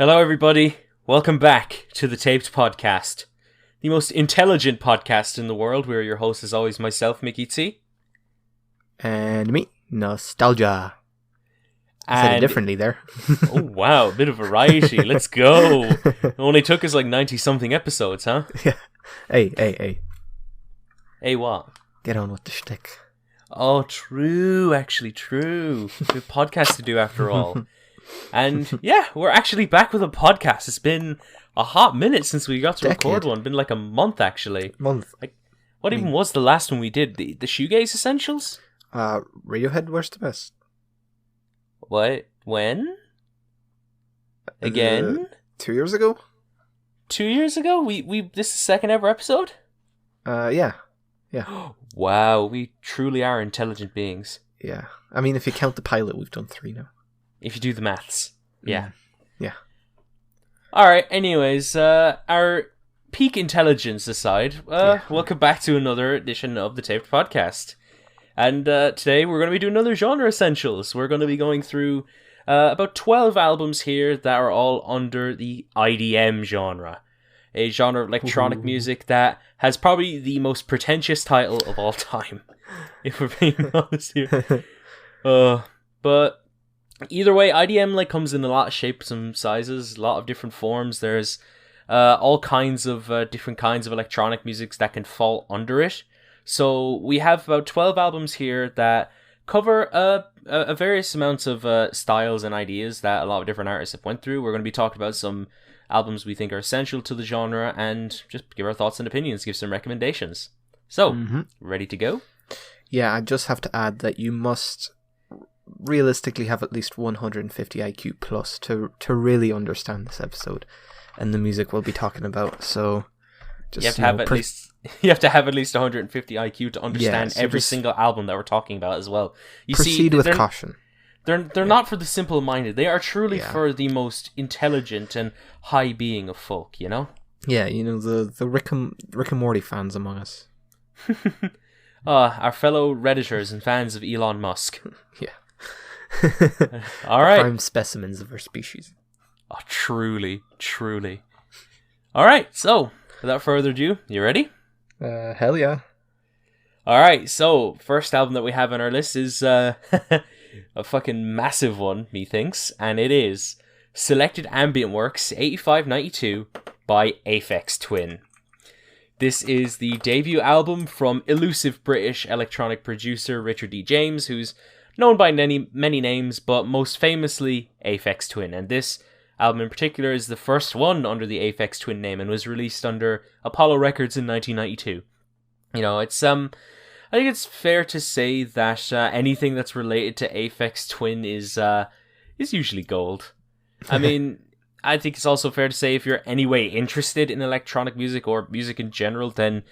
Hello, everybody. Welcome back to the TAPED podcast, the most intelligent podcast in the world. Where your host is always myself, MickyT. And me, Nostalgia. I said it differently there. Oh, wow. A bit of variety. Let's go. It only took us like 90-something episodes, huh? Yeah. Hey. Hey, what? Get on with the shtick. Oh, true. Actually, true. We have podcasts to do after all. And yeah, we're actually back with a podcast. It's been a hot minute since we got to record one. It's been like a month, actually. Like, what even was the last one we did? The Shoegaze Essentials? Radiohead Worst the Best. What? When? Again? 2 years ago? 2 years ago? We this is the second ever episode? Yeah. Wow, we truly are intelligent beings. Yeah. I mean, if you count the pilot, we've done 3 now. If you do the maths. Yeah. Yeah. Alright, anyways, our peak intelligence aside, welcome back to another edition of the Taped Podcast. And today we're going to be doing another genre essentials. We're going to be going through about 12 albums here that are all under the IDM genre. A genre of electronic music that has probably the most pretentious title of all time. If we're being honest here. But either way, IDM comes in a lot of shapes and sizes, a lot of different forms. There's all kinds of different kinds of electronic musics that can fall under it. So we have about 12 albums here that cover a various amounts of styles and ideas that a lot of different artists have went through. We're going to be talking about some albums we think are essential to the genre and just give our thoughts and opinions, give some recommendations. So, ready to go? Yeah, I just have to add that you must realistically have at least 150 IQ plus to really understand this episode and the music we'll be talking about. So just you have to have at least 150 IQ to understand every single album that we're talking about as well. Proceed with caution. They're not for the simple-minded. They are truly for the most intelligent and high being of folk, you know? Yeah, you know, the Rick and Morty fans among us. Our fellow Redditors and fans of Elon Musk. Yeah. All right. Prime specimens of our species. Oh, truly. All right, so without further ado, you ready? Hell yeah. All right, so first album that we have on our list is a fucking massive one, methinks, and it is Selected Ambient Works 8592 by Aphex Twin. This is the debut album from elusive British electronic producer Richard D. James, who's known by many names, but most famously Aphex Twin. And this album in particular is the first one under the Aphex Twin name and was released under Apollo Records in 1992. You know, it's I think it's fair to say that anything that's related to Aphex Twin is usually gold. I mean, I think it's also fair to say if you're anyway interested in electronic music or music in general, then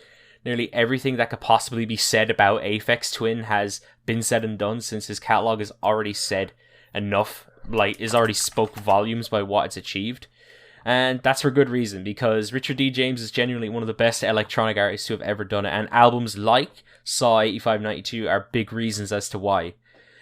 nearly everything that could possibly be said about Aphex Twin has been said and done, since his catalogue has already said enough, is already spoke volumes by what it's achieved. And that's for good reason, because Richard D. James is genuinely one of the best electronic artists who have ever done it, and albums like Saw 8592 are big reasons as to why.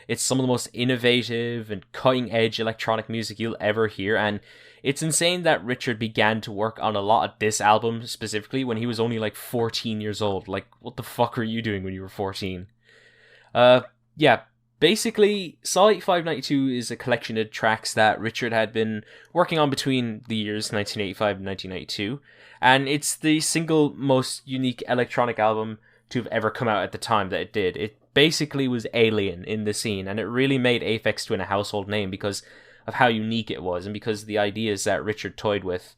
It's some of the most innovative and cutting-edge electronic music you'll ever hear, and it's insane that Richard began to work on a lot of this album specifically when he was only 14 years old. What the fuck were you doing when you were 14? Basically, Saw 8592 is a collection of tracks that Richard had been working on between the years 1985 and 1992, and it's the single most unique electronic album to have ever come out at the time that it did. It basically was alien in the scene, and it really made Aphex Twin a household name because of how unique it was and because of the ideas that Richard toyed with.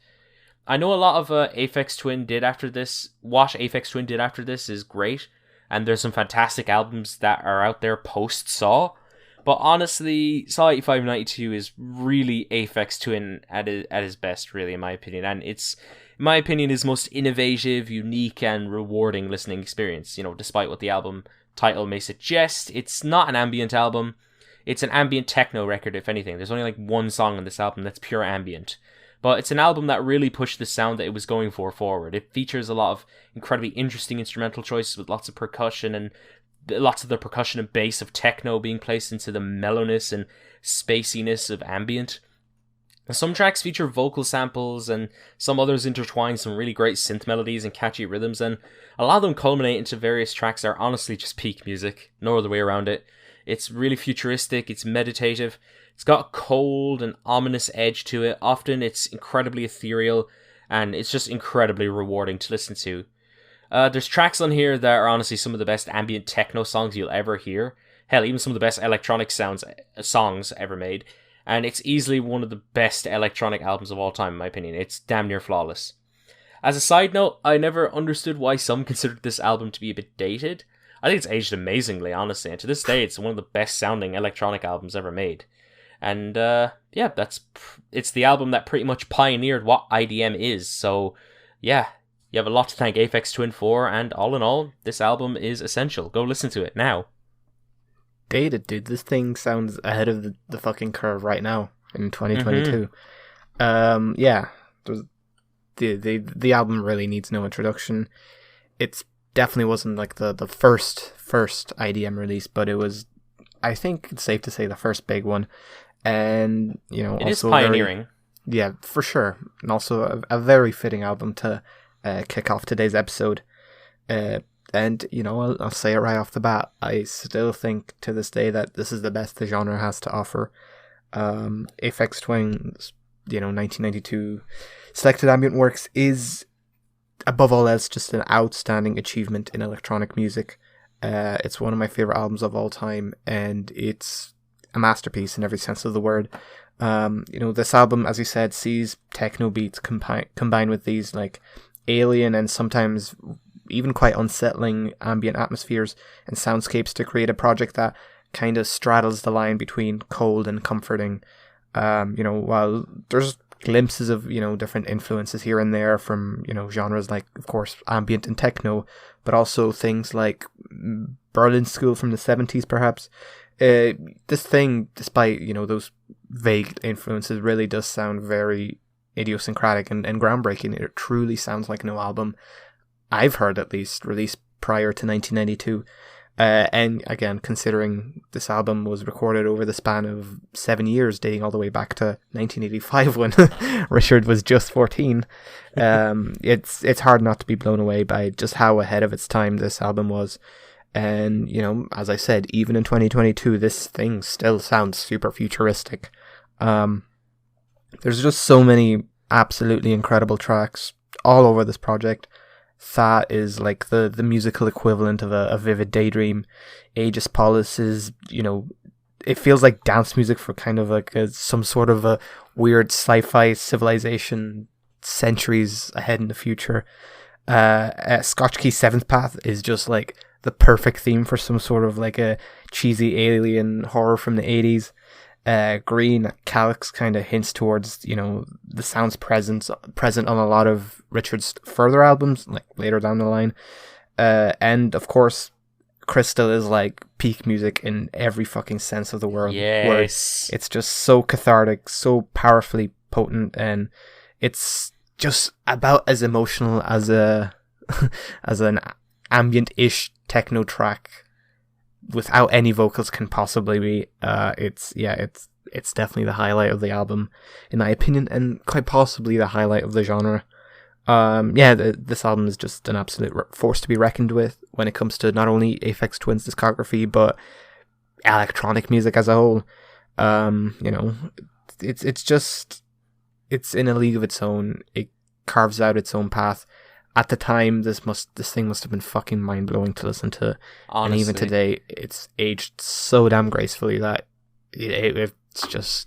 I know a lot of Aphex Twin did after this. What Aphex Twin did after this is great, and there's some fantastic albums that are out there post-Saw. But honestly, Saw 8592 is really Aphex Twin at his best, really, in my opinion. And it's, in my opinion, his most innovative, unique, and rewarding listening experience. You know, despite what the album title may suggest, it's not an ambient album. It's an ambient techno record, if anything. There's only one song on this album that's pure ambient. But it's an album that really pushed the sound that it was going for forward. It features a lot of incredibly interesting instrumental choices with lots of percussion, and lots of the percussion and bass of techno being placed into the mellowness and spaciness of ambient. Some tracks feature vocal samples, and some others intertwine some really great synth melodies and catchy rhythms, and a lot of them culminate into various tracks that are honestly just peak music, no other way around it. It's really futuristic, it's meditative, it's got a cold and ominous edge to it, often it's incredibly ethereal, and it's just incredibly rewarding to listen to. There's tracks on here that are honestly some of the best ambient techno songs you'll ever hear. Hell, even some of the best electronic songs ever made. And it's easily one of the best electronic albums of all time, in my opinion. It's damn near flawless. As a side note, I never understood why some considered this album to be a bit dated. I think it's aged amazingly, honestly. And to this day, it's one of the best sounding electronic albums ever made. And yeah, it's the album that pretty much pioneered what IDM is. So yeah, you have a lot to thank Aphex Twin for. And all in all, this album is essential. Go listen to it now. Dated, dude. This thing sounds ahead of the fucking curve right now in 2022. Yeah, the album really needs no introduction. It's definitely wasn't like the first IDM release, but it was, I think it's safe to say, the first big one. And it also is pioneering. Yeah, for sure. And also a very fitting album to kick off today's episode. And, I'll say it right off the bat, I still think to this day that this is the best the genre has to offer. Aphex Twin's, 1992 Selected Ambient Works is, above all else, just an outstanding achievement in electronic music. It's one of my favorite albums of all time, and it's a masterpiece in every sense of the word. This album, as you said, sees techno beats combined with these, like, alien and sometimes even quite unsettling ambient atmospheres and soundscapes to create a project that kind of straddles the line between cold and comforting. While there's glimpses of, different influences here and there from, genres like, of course, ambient and techno, but also things like Berlin School from the 70s, perhaps. This thing, despite, those vague influences, really does sound very idiosyncratic and groundbreaking. It truly sounds like no album I've heard, at least, released prior to 1992. And again, considering this album was recorded over the span of 7 years, dating all the way back to 1985 when Richard was just 14, it's hard not to be blown away by just how ahead of its time this album was. And, as I said, even in 2022, this thing still sounds super futuristic. There's just so many absolutely incredible tracks all over this project. That is like the musical equivalent of a vivid daydream. Aegis Polis is, it feels like dance music for kind of like some sort of a weird sci-fi civilization centuries ahead in the future. Scotch Key Seventh Path is just like the perfect theme for some sort of like a cheesy alien horror from the 80s. Green Calyx kind of hints towards, the sounds present on a lot of Richard's further albums, like later down the line. And of course, Crystal is like peak music in every fucking sense of the word. Yes. It's just so cathartic, so powerfully potent, and it's just about as emotional as as an ambient-ish techno track without any vocals can possibly be. It's definitely the highlight of the album, in my opinion, and quite possibly the highlight of the genre. This album is just an absolute force to be reckoned with when it comes to not only Aphex Twin's discography, but electronic music as a whole. It's in a league of its own. It carves out its own path. At the time, this thing must have been fucking mind-blowing to listen to. Honestly. And even today, it's aged so damn gracefully that it's just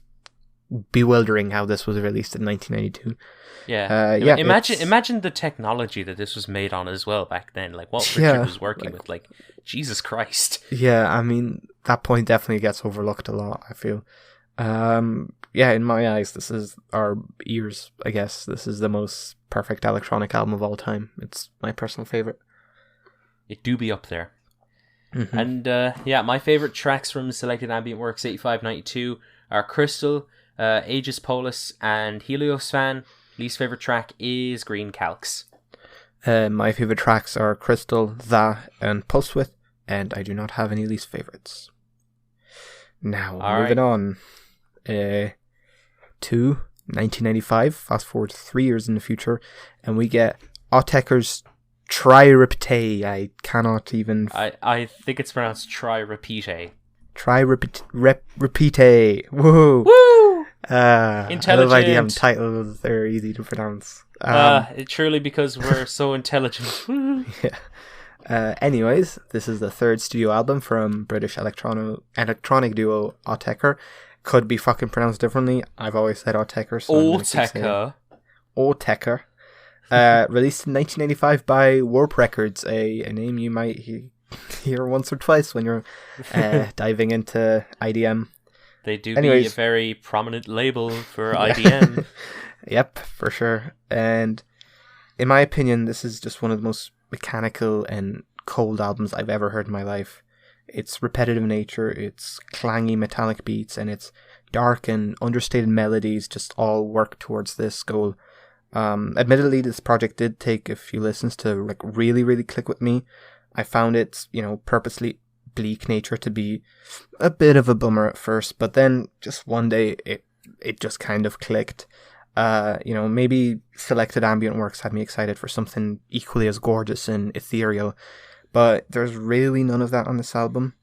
bewildering how this was released in 1992. Yeah. Imagine the technology that this was made on as well back then. Like what Richard was working with. Like, Jesus Christ. Yeah, I mean, that point definitely gets overlooked a lot, I feel. In my eyes, this is our ears, I guess. This is the most perfect electronic album of all time. It's my personal favorite. It do be up there. Mm-hmm. And my favorite tracks from Selected Ambient Works 85-92 are Crystal, Aegis Polis, and Heliosfan. Least favorite track is Green Calyx. My favorite tracks are Crystal, and Pulse Width, and I do not have any least favorites. Now, moving on to 1995, fast forward 3 years in the future, and we get Autechre's repetae. I cannot even... I think it's pronounced repetae. Repetae. Whoa! Woo! Intelligent. I love IDM titles. They're easy to pronounce. It's surely because we're so intelligent. Yeah. Anyways, this is the third studio album from British electronic duo Autechre. Could be fucking pronounced differently. I've always said Autechre. So Autechre. Released in 1985 by Warp Records, a name you might hear once or twice when you're diving into IDM. They do be a very prominent label for IDM. Yep, for sure. And in my opinion, this is just one of the most mechanical and cold albums I've ever heard in my life. It's repetitive in nature, it's clangy metallic beats, and it's dark and understated melodies just all work towards this goal. Admittedly, this project did take a few listens to like really, really click with me. I found its, purposely bleak nature to be a bit of a bummer at first, but then just one day it just kind of clicked. Maybe selected ambient works had me excited for something equally as gorgeous and ethereal, but there's really none of that on this album.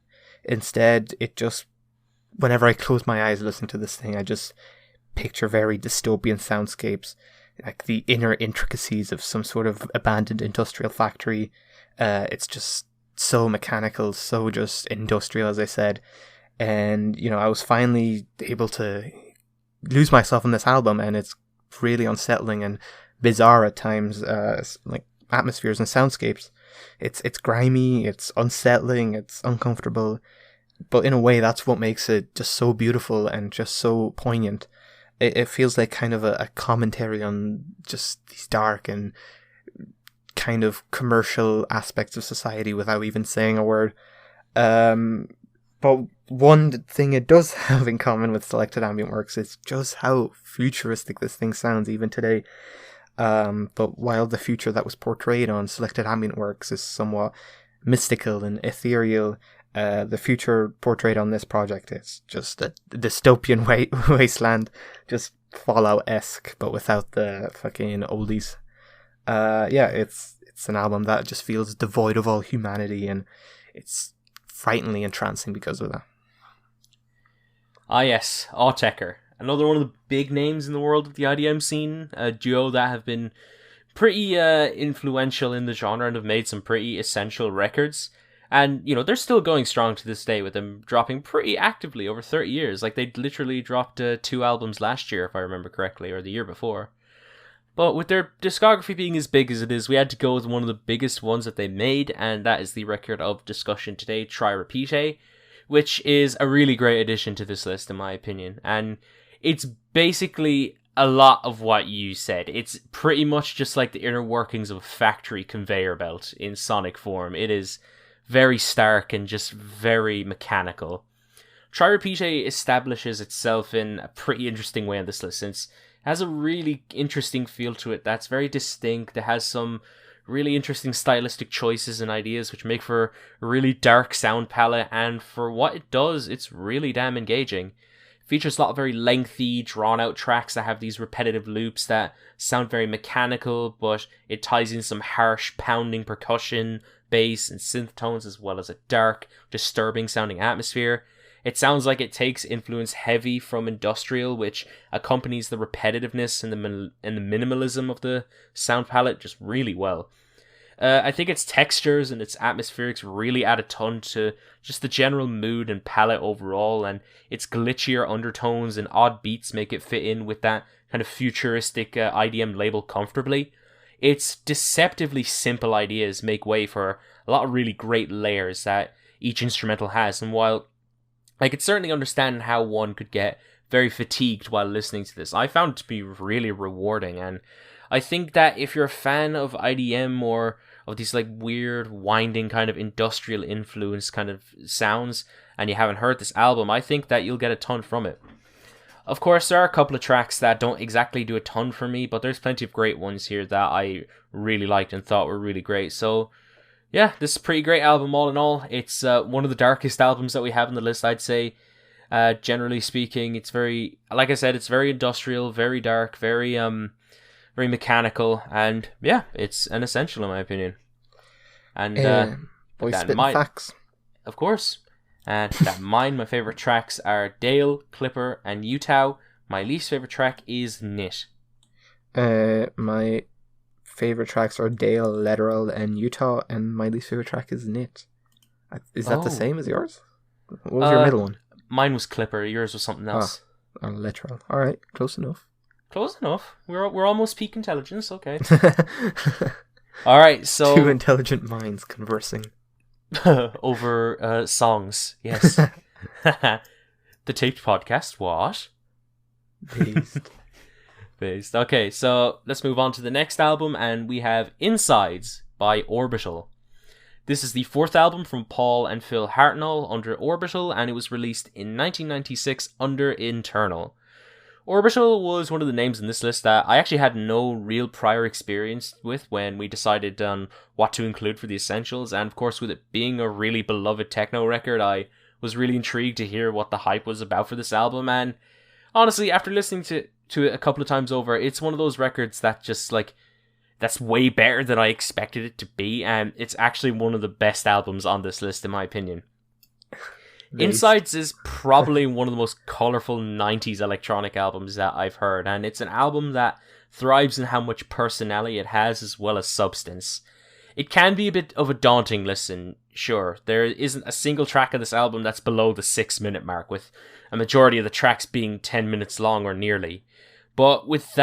Instead, whenever I close my eyes listening to this thing, I just picture very dystopian soundscapes, like the inner intricacies of some sort of abandoned industrial factory. It's just so mechanical, so just industrial, as I said. And, I was finally able to lose myself in this album, and it's really unsettling and bizarre at times, like atmospheres and soundscapes. It's grimy, it's unsettling, it's uncomfortable, but in a way that's what makes it just so beautiful and just so poignant. It feels like kind of a commentary on just these dark and kind of commercial aspects of society without even saying a word. But one thing it does have in common with selected ambient works is just how futuristic this thing sounds even today. But while the future that was portrayed on selected ambient works is somewhat mystical and ethereal, the future portrayed on this project is just a dystopian wasteland, just Fallout-esque, but without the fucking oldies. It's an album that just feels devoid of all humanity, and it's frighteningly entrancing because of that. Ah yes, Autechre. Another one of the big names in the world of the IDM scene, a duo that have been pretty influential in the genre and have made some pretty essential records. And, they're still going strong to this day with them dropping pretty actively over 30 years. Like, they literally dropped 2 albums last year, if I remember correctly, or the year before. But with their discography being as big as it is, we had to go with one of the biggest ones that they made, and that is the record of discussion today, repetae, which is a really great addition to this list, in my opinion. And it's basically a lot of what you said. It's pretty much just like the inner workings of a factory conveyor belt in sonic form. It is very stark and just very mechanical. repetae establishes itself in a pretty interesting way on this list, since it has a really interesting feel to it that's very distinct. It has some really interesting stylistic choices and ideas which make for a really dark sound palette, and for what it does, it's really damn engaging. It features a lot of very lengthy, drawn-out tracks that have these repetitive loops that sound very mechanical, but it ties in some harsh, pounding percussion, bass, and synth tones, as well as a dark, disturbing-sounding atmosphere. It sounds like it takes influence heavy from industrial, which accompanies the repetitiveness and the minimalism of the sound palette just really well. I think its textures and its atmospherics really add a ton to just the general mood and palette overall, and its glitchier undertones and odd beats make it fit in with that kind of futuristic IDM label comfortably. Its deceptively simple ideas make way for a lot of really great layers that each instrumental has, and while I could certainly understand how one could get very fatigued while listening to this, I found it to be really rewarding, and I think that if you're a fan of IDM or of these like weird, winding kind of industrial influence kind of sounds, and you haven't heard this album, I think that you'll get a ton from it. Of course, there are a couple of tracks that don't exactly do a ton for me, but there's plenty of great ones here that I really liked and thought were really great. So, yeah, this is a pretty great album all in all. It's one of the darkest albums that we have on the list, I'd say. Generally speaking, it's very, like I said, it's very industrial, very dark, very mechanical, and yeah, it's an essential in my opinion. And boy, that spitting facts. of course, and my favorite tracks are Dale, Clipper, and Utah. My least favorite track is Knit. My favorite tracks are Dale, Lateral, and Utah, and my least favorite track is Knit. Is that the same as yours? What was your middle one? Mine was Clipper. Yours was something else. Lateral. All right, close enough. Close enough. We're almost peak intelligence. Okay. All right. So two intelligent minds conversing over songs. Yes. The Taped podcast. What? Based. Okay, so let's move on to the next album, and we have Insides by Orbital. This is the fourth album from Paul and Phil Hartnell under Orbital, and it was released in 1996 under Internal. Orbital was one of the names in this list that I actually had no real prior experience with when we decided on what to include for the essentials, and of course with it being a really beloved techno record, I was really intrigued to hear what the hype was about for this album, and honestly, after listening to it a couple of times over, it's one of those records that just like, that's way better than I expected it to be, and it's actually one of the best albums on this list in my opinion. Insides is probably one of the most colourful 90s electronic albums that I've heard, and it's an album that thrives in how much personality it has as well as substance. It can be a bit of a daunting listen, sure. There isn't a single track of this album that's below the 6-minute mark, with a majority of the tracks being 10 minutes long or nearly. But with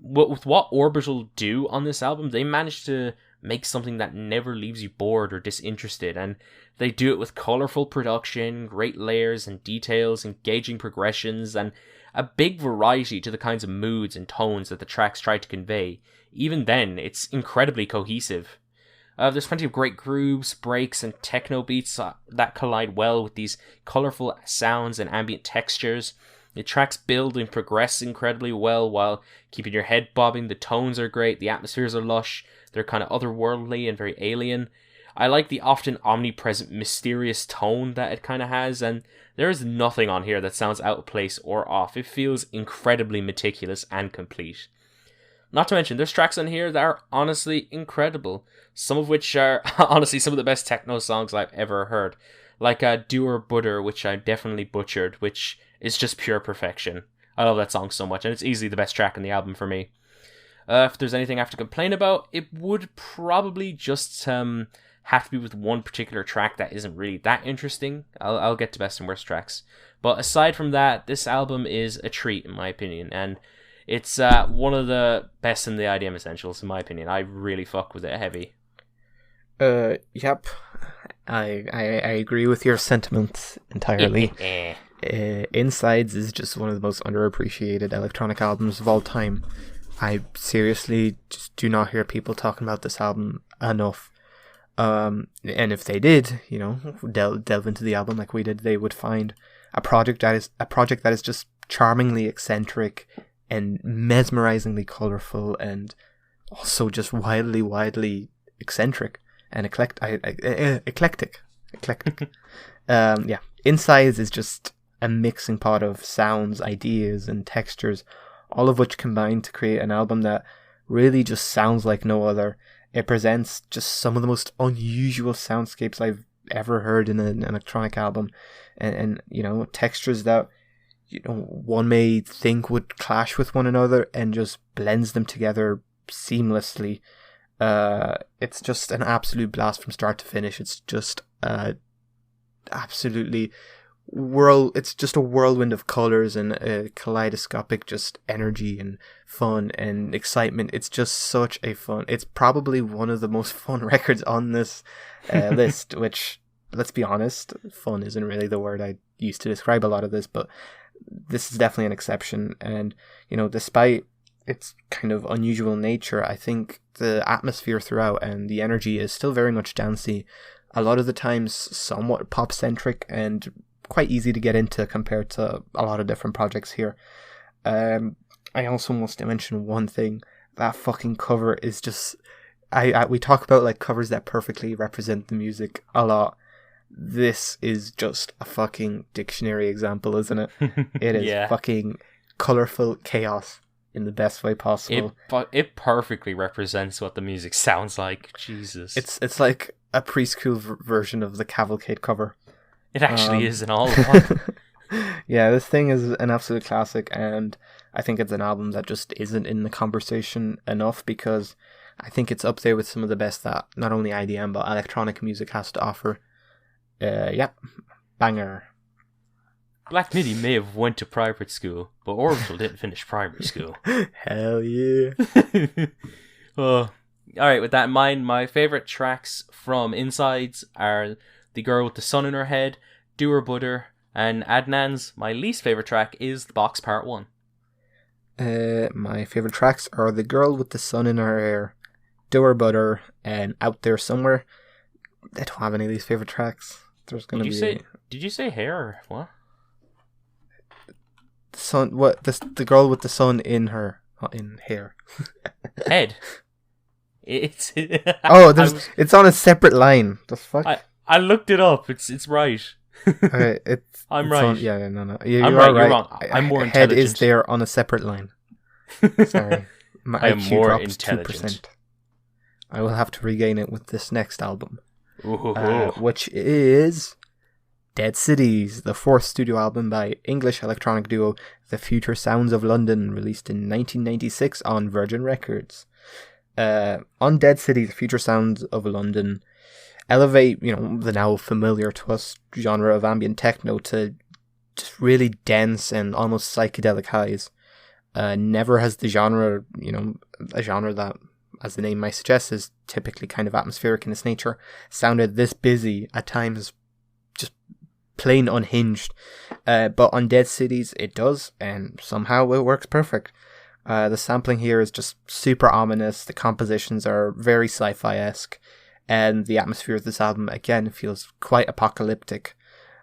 what Orbital do on this album, they manage to make something that never leaves you bored or disinterested, and they do it with colourful production, great layers and details, engaging progressions, and a big variety to the kinds of moods and tones that the tracks try to convey. Even then, it's incredibly cohesive. There's plenty of great grooves, breaks, and techno beats that collide well with these colourful sounds and ambient textures. The tracks build and progress incredibly well while keeping your head bobbing. The tones are great, the atmospheres are lush, they're kind of otherworldly and very alien. I like the often omnipresent, mysterious tone that it kind of has, and there is nothing on here that sounds out of place or off. It feels incredibly meticulous and complete. Not to mention, there's tracks on here that are honestly incredible, some of which are honestly some of the best techno songs I've ever heard. Like Doer Butter, which I definitely butchered, which is just pure perfection. I love that song so much, and it's easily the best track in the album for me. If there's anything I have to complain about, it would probably just have to be with one particular track that isn't really that interesting. I'll get to best and worst tracks. But aside from that, this album is a treat in my opinion, and it's one of the best in the IDM essentials in my opinion. I really fuck with it heavy. Yep. I agree with your sentiments entirely. Insides is just one of the most underappreciated electronic albums of all time. I seriously just do not hear people talking about this album enough. And if they did, delve into the album like we did, they would find a project that is just charmingly eccentric and mesmerizingly colorful, and also just wildly eccentric and eclectic. Yeah, Insides is just a mixing pot of sounds, ideas, and textures, all of which combine to create an album that really just sounds like no other. It presents just some of the most unusual soundscapes I've ever heard in an electronic album, and textures that one may think would clash with one another, and just blends them together seamlessly. It's just an absolute blast from start to finish. It's just absolutely it's just a whirlwind of colors and a kaleidoscopic just energy and fun and excitement. It's just such a fun, it's probably one of the most fun records on this list, which, let's be honest, fun isn't really the word I used to describe a lot of this, but this is definitely an exception. And despite its kind of unusual nature, I think the atmosphere throughout and the energy is still very much dancey, a lot of the times somewhat pop centric, and quite easy to get into compared to a lot of different projects here. I also must mention one thing. That fucking cover is just, we talk about like covers that perfectly represent the music a lot. this is just a fucking dictionary example, isn't it? It is Yeah. fucking colourful chaos in the best way possible. It perfectly represents what the music sounds like. Jesus. It's like a preschool version of the Cavalcade cover. It actually is an all one. Yeah, this thing is an absolute classic, and I think it's an album that just isn't in the conversation enough, because I think it's up there with some of the best that not only IDM but electronic music has to offer. Yeah, banger. Black Midi may have went to private school, but Orbital didn't finish primary school. Hell yeah. Alright, with that in mind, my favourite tracks from Insides are The Girl with the Sun in Her Head, Doer Butter, and Adnan's. My least favourite track is The Box Part 1. My favourite tracks are The Girl with the Sun in Her Hair, Doer Butter, and Out There Somewhere. I don't have any of these favourite tracks. There's gonna Did you say hair or what? Sun, what? The girl with the sun in her, not in hair. Head. It's it's on a separate line. The fuck? I looked it up. It's right. Okay, I'm right. No. You I'm are right. right. You're wrong. I'm more Head intelligent. is there on a separate line. Sorry, my I am IQ more drops intelligent. 2%. I will have to regain it with this next album, Ooh. which is Dead Cities, the fourth studio album by English electronic duo The Future Sounds of London, released in 1996 on Virgin Records. On Dead Cities, The Future Sounds of London elevate, the now familiar to us genre of ambient techno to just really dense and almost psychedelic highs. Never has the genre, a genre that, as the name might suggest, is typically kind of atmospheric in its nature, sounded this busy, at times just plain unhinged. But on Dead Cities it does, and somehow it works perfect. The sampling here is just super ominous, the compositions are very sci-fi-esque, and the atmosphere of this album again feels quite apocalyptic.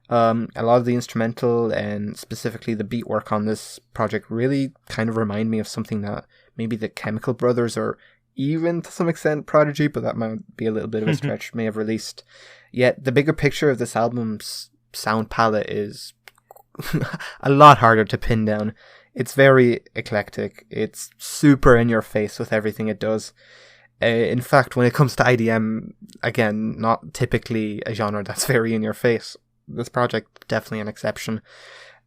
A lot of the instrumental and specifically the beat work on this project really kind of remind me of something that maybe the Chemical Brothers, or even to some extent Prodigy, but that might be a little bit of a stretch, may have released. Yet the bigger picture of this album's sound palette is a lot harder to pin down. It's very eclectic. It's super in your face with everything it does. In fact, when it comes to IDM, again, not typically a genre that's very in your face, this project definitely an exception.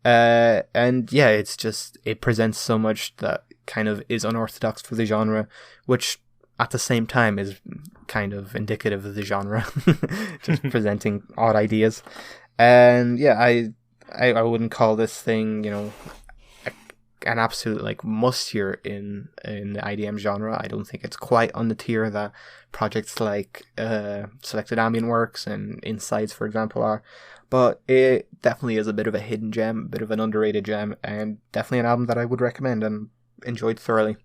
And yeah, it presents so much that kind of is unorthodox for the genre, which at the same time is kind of indicative of the genre, just presenting odd ideas. And yeah, I wouldn't call this thing, an absolute must here in the IDM genre. I don't think it's quite on the tier that projects like Selected Ambient Works and Insides, for example, are. But it definitely is a bit of a hidden gem, a bit of an underrated gem, and definitely an album that I would recommend and enjoyed thoroughly.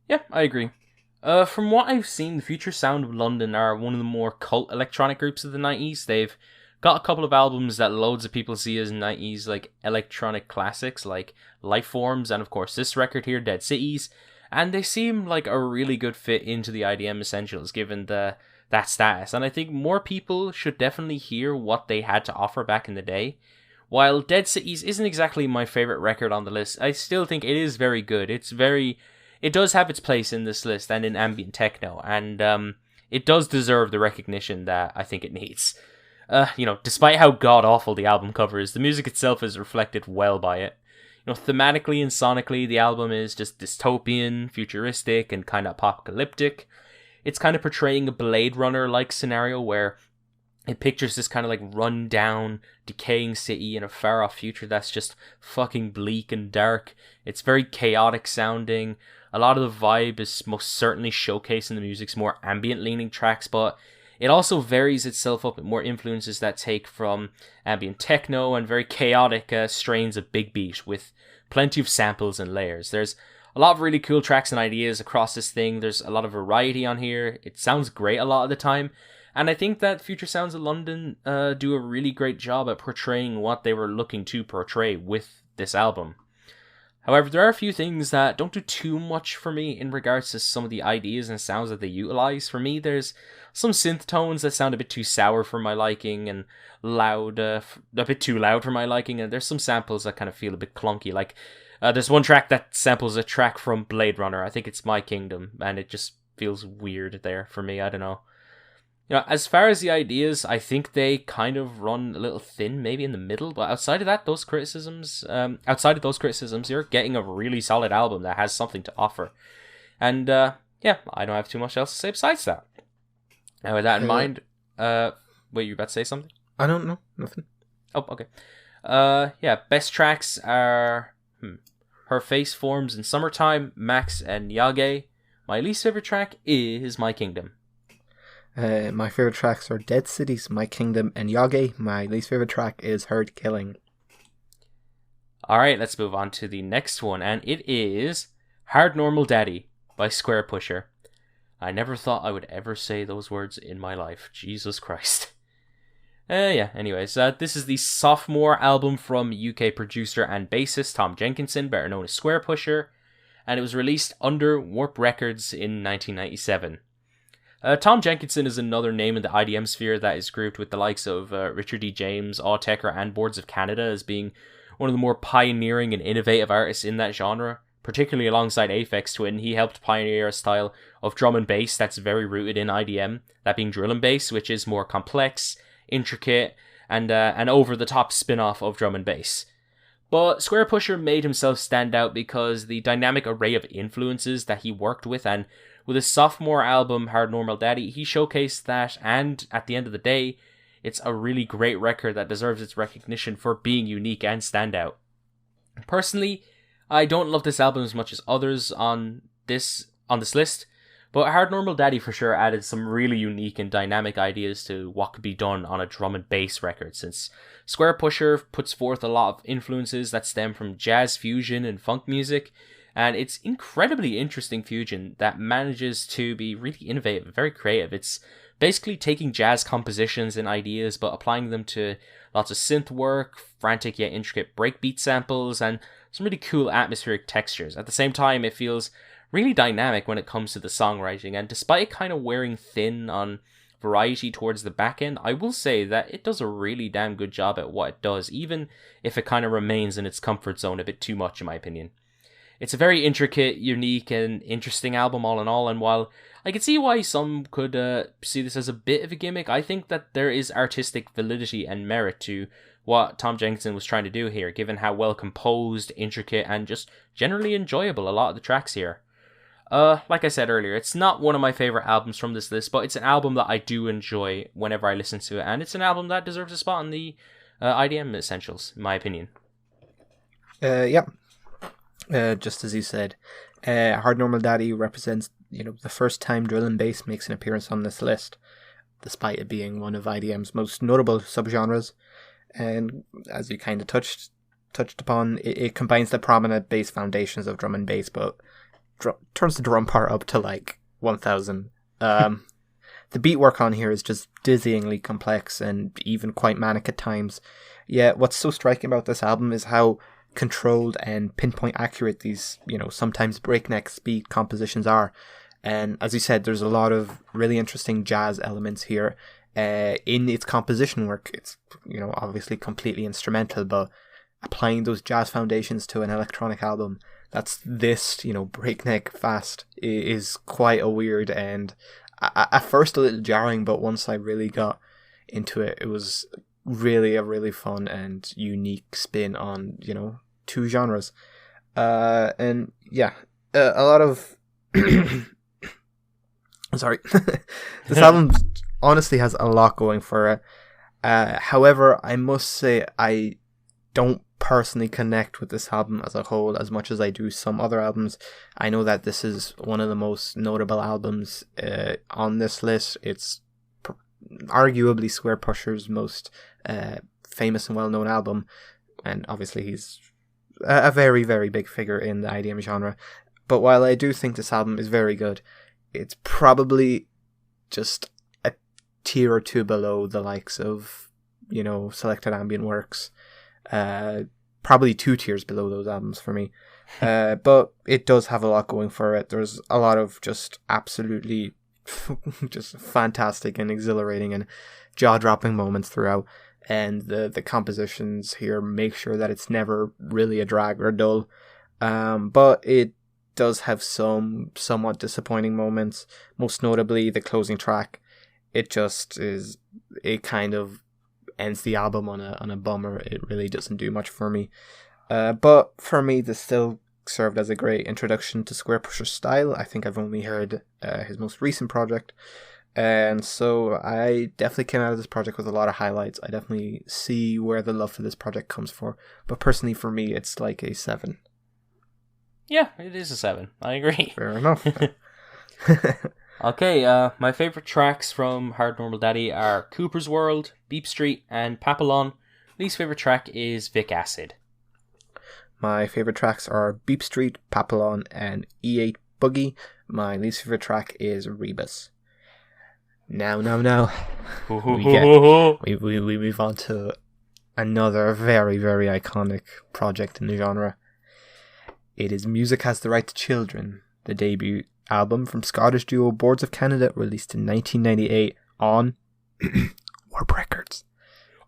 Yeah, I agree. From what I've seen, the Future Sound of London are one of the more cult electronic groups of the 90s. They've got a couple of albums that loads of people see as 90s electronic classics like Lifeforms, and of course this record here, Dead Cities, and they seem like a really good fit into the IDM essentials given that status, and I think more people should definitely hear what they had to offer back in the day. While Dead Cities isn't exactly my favourite record on the list, I still think it is very good. It does have its place in this list and in ambient techno, and it does deserve the recognition that I think it needs. Despite how god-awful the album cover is, the music itself is reflected well by it. Thematically and sonically, the album is just dystopian, futuristic, and kind of apocalyptic. It's kind of portraying a Blade Runner-like scenario where it pictures this kind of run-down, decaying city in a far-off future that's just fucking bleak and dark. It's very chaotic sounding. A lot of the vibe is most certainly showcased in the music's more ambient-leaning tracks, but it also varies itself up with more influences that take from ambient techno and very chaotic strains of big beat with plenty of samples and layers. There's a lot of really cool tracks and ideas across this thing. There's a lot of variety on here. It sounds great a lot of the time. And I think that Future Sounds of London do a really great job at portraying what they were looking to portray with this album. However, there are a few things that don't do too much for me in regards to some of the ideas and sounds that they utilize. For me, there's some synth tones that sound a bit too sour for my liking and loud, a bit too loud for my liking, and there's some samples that kind of feel a bit clunky. Like, there's one track that samples a track from Blade Runner. I think it's My Kingdom, and it just feels weird there for me. I don't know. As far as the ideas, I think they kind of run a little thin, maybe in the middle. But outside of those criticisms, you're getting a really solid album that has something to offer. And I don't have too much else to say besides that. Now, with that in mind, wait, you about to say something? I don't know, nothing. Oh, okay. Best tracks are Her Face Forms in Summertime, Max and Yage. My least favorite track is My Kingdom. My favorite tracks are Dead Cities, My Kingdom, and Yage. My least favorite track is Herd Killing. Alright, let's move on to the next one, and it is Hard Normal Daddy by Squarepusher. I never thought I would ever say those words in my life. Jesus Christ. Anyways, this is the sophomore album from UK producer and bassist Tom Jenkinson, better known as Squarepusher, and it was released under Warp Records in 1997. Tom Jenkinson is another name in the IDM sphere that is grouped with the likes of Richard D. James, Autechre, and Boards of Canada as being one of the more pioneering and innovative artists in that genre. Particularly alongside Aphex Twin, he helped pioneer a style of drum and bass that's very rooted in IDM, that being drill and bass, which is more complex, intricate, and an over-the-top spin-off of drum and bass. But Squarepusher made himself stand out because the dynamic array of influences that he worked with, and with his sophomore album, Hard Normal Daddy, he showcased that, and at the end of the day, it's a really great record that deserves its recognition for being unique and standout. Personally, I don't love this album as much as others on this list, but Hard Normal Daddy for sure added some really unique and dynamic ideas to what could be done on a drum and bass record, since Squarepusher puts forth a lot of influences that stem from jazz fusion and funk music, and it's incredibly interesting fusion that manages to be really innovative, very creative. It's basically taking jazz compositions and ideas but applying them to lots of synth work, frantic yet intricate breakbeat samples, and some really cool atmospheric textures. At the same time, it feels really dynamic when it comes to the songwriting, and despite it kind of wearing thin on variety towards the back end, I will say that it does a really damn good job at what it does, even if it kind of remains in its comfort zone a bit too much, in my opinion. It's a very intricate, unique, and interesting album all in all, and while I can see why some could see this as a bit of a gimmick, I think that there is artistic validity and merit to what Tom Jenkinson was trying to do here, given how well composed, intricate, and just generally enjoyable a lot of the tracks here. Like I said earlier, it's not one of my favorite albums from this list, but it's an album that I do enjoy whenever I listen to it, and it's an album that deserves a spot in the IDM Essentials, in my opinion. Yep. Just as you said, Hard Normal Daddy represents, the first time drill and bass makes an appearance on this list, despite it being one of IDM's most notable subgenres. And as you kind of touched upon, it combines the prominent bass foundations of drum and bass, but turns the drum part up to like 1000. The beat work on here is just dizzyingly complex and even quite manic at times. Yet what's so striking about this album is how controlled and pinpoint accurate these, sometimes breakneck speed compositions are. And as you said, there's a lot of really interesting jazz elements here. In its composition work, it's, obviously completely instrumental, but applying those jazz foundations to an electronic album that's this, breakneck fast is quite a weird and at first a little jarring, but once I really got into it, it was really a really fun and unique spin on, two genres. And yeah, a lot of sorry. This album honestly has a lot going for it. However, I must say I don't personally connect with this album as a whole as much as I do some other albums. I know that this is one of the most notable albums on this list. It's arguably Squarepusher's most famous and well-known album, and obviously he's a very, very big figure in the IDM genre. But while I do think this album is very good, it's probably just a tier or two below the likes of, Selected Ambient works. Probably 2 tiers below those albums for me. But it does have a lot going for it. There's a lot of just absolutely just fantastic and exhilarating and jaw-dropping moments throughout. And the compositions here make sure that it's never really a drag or dull. But it does have some somewhat disappointing moments, most notably the closing track. It just is, it kind of ends the album on a bummer. It really doesn't do much for me. But for me, this still served as a great introduction to Squarepusher's style. I think I've only heard his most recent project. And so I definitely came out of this project with a lot of highlights. I definitely see where the love for this project comes from. But personally for me, it's like a 7. Yeah, it is a 7. I agree. Fair enough. Okay, my favourite tracks from Hard Normal Daddy are Cooper's World, Beep Street, and Papillon. Least favourite track is Vic Acid. My favourite tracks are Beep Street, Papillon, and E8 Boogie. My least favourite track is Rebus. Now. we move on to another very, very iconic project in the genre. It is Music Has the Right to Children, the debut album from Scottish duo Boards of Canada, released in 1998 on Warp Records.